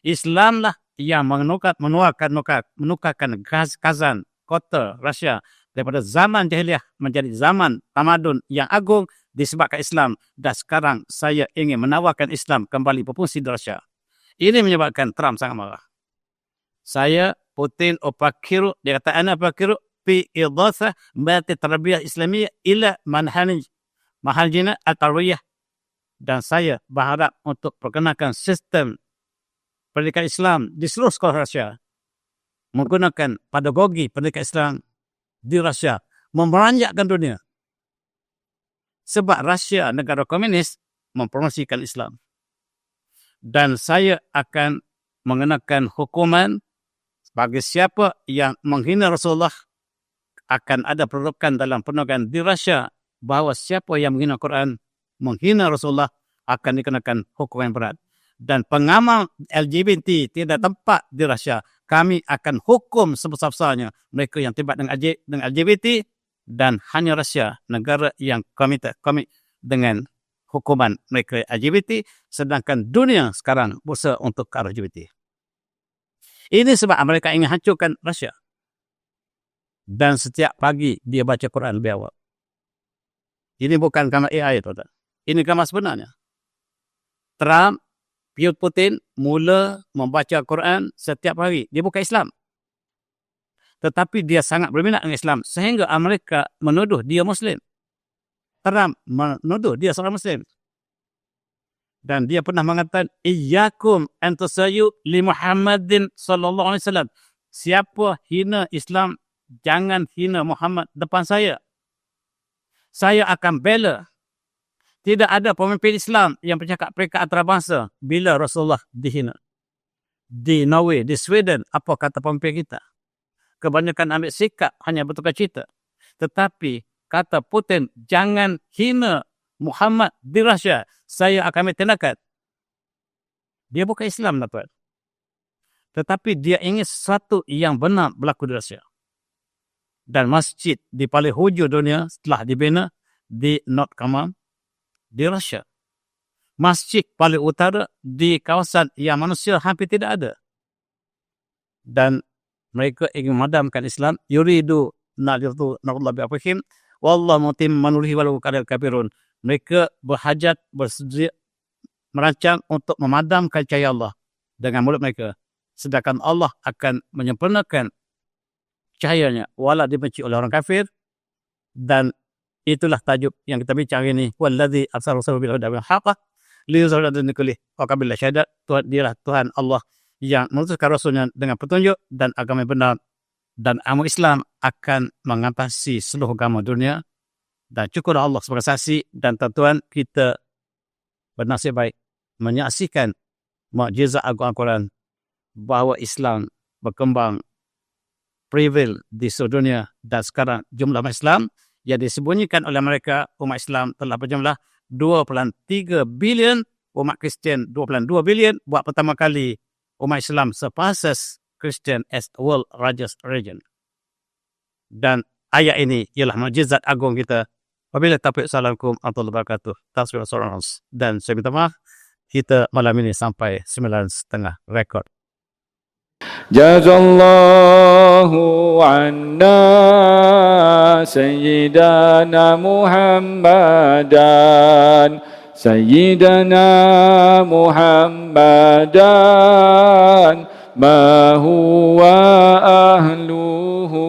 Islamlah yang menukarkan Kazan, kota Rusia, daripada zaman jahiliyah menjadi zaman tamadun yang agung disebabkan Islam. Dan sekarang saya ingin menawarkan Islam kembali berfungsi di Rusia. Ini menyebabkan Trump sangat marah. Saya Putin upakiru, dia kata ana upakiru fi idhasa mati tarbiyah Islamiyah ila manhajina at-tarbiyah. Dan saya berharap untuk perkenalkan sistem pendidikan Islam di seluruh sekolah Rusia, menggunakan pedagogi pendidikan Islam di Rusia, memeranjakkan dunia. Sebab Rusia negara komunis mempromosikan Islam. Dan saya akan mengenakan hukuman bagi siapa yang menghina Rasulullah. Akan ada perlukan dalam penegakan di Rusia bahawa siapa yang menghina Quran, menghina Rasulullah akan dikenakan hukuman yang berat. Dan pengamal LGBT tidak tempat di Rusia. Kami akan hukum sebesar-besarnya mereka yang terlibat dengan LGBT, dan hanya Rusia negara yang komit dengan hukuman mereka LGBT, sedangkan dunia sekarang berusaha untuk ke arah LGBT. Ini sebab Amerika ingin hancurkan Rusia. Dan setiap pagi dia baca Quran lebih awal. Ini bukan gambar AI, tuan-tuan. Ini gambar sebenarnya. Trump, Putin mula membaca Quran setiap hari. Dia bukan Islam. Tetapi dia sangat berminat dengan Islam. Sehingga Amerika menuduh dia Muslim. Trump menuduh dia seorang Muslim. Dan dia pernah mengatakan, Iyyakum antusayu li Muhammadin sallallahu alaihi wasallam. Siapa hina Islam, jangan hina Muhammad depan saya. Saya akan bela. Tidak ada pemimpin Islam yang bercakap peringkat antarabangsa bila Rasulullah dihina. Di Norway, di Sweden, apa kata pemimpin kita? Kebanyakan ambil sikap hanya bertukar cerita. Tetapi kata Putin, jangan hina Muhammad di Rusia. Saya akan ambil tindakan. Dia bukan Islam, tuan. tetapi dia ingin sesuatu yang benar berlaku di Rusia. Dan masjid di paling hujung dunia telah dibina di North Command di Rusia. Masjid paling utara di kawasan yang manusia hampir tidak ada. Dan mereka ingin memadamkan Islam. Yuridu na'litu na'udlah bi'afihim. Wallahu mutim manulihi walau karil kafirun. Mereka berhajat, bersedia, merancang untuk memadamkan cahaya Allah dengan mulut mereka. Sedangkan Allah akan menyempurnakan cahayanya wala dibenci oleh orang kafir. Dan itulah tajuk yang kita bincang ini. Walladzi arsala rasulahu bil huda wal haqqah liyuzhira 'ala dini kullihi wa kafa billahi syahida. Tuhan dialah Tuhan Allah yang mengutuskan rasulnya dengan petunjuk dan agama yang benar, dan agama Islam akan mengatasi seluruh agama dunia. Dan cukuplah Allah sebagai saksi, dan tuan kita bernasib baik menyaksikan mukjizat agung Al-Quran bahawa Islam berkembang prevail di seluruh dunia, dan sekarang jumlah umat Islam yang disembunyikan oleh mereka, umat Islam telah berjumlah 2.3 bilion, umat Kristian 2.2 bilion. Buat pertama kali umat Islam surpasses Christian as world largest religion. Dan ayat ini ialah mukjizat agung kita. Wabillahi taufiq, assalamualaikum warahmatullahi wabarakatuh. Tasbih Rasulullah. Dan saya minta maaf, kita malam ini sampai 9.30 rekod. Jazallahu anna Sayyidana Muhammadan Sayyidana Muhammadan ma huwa ahluhu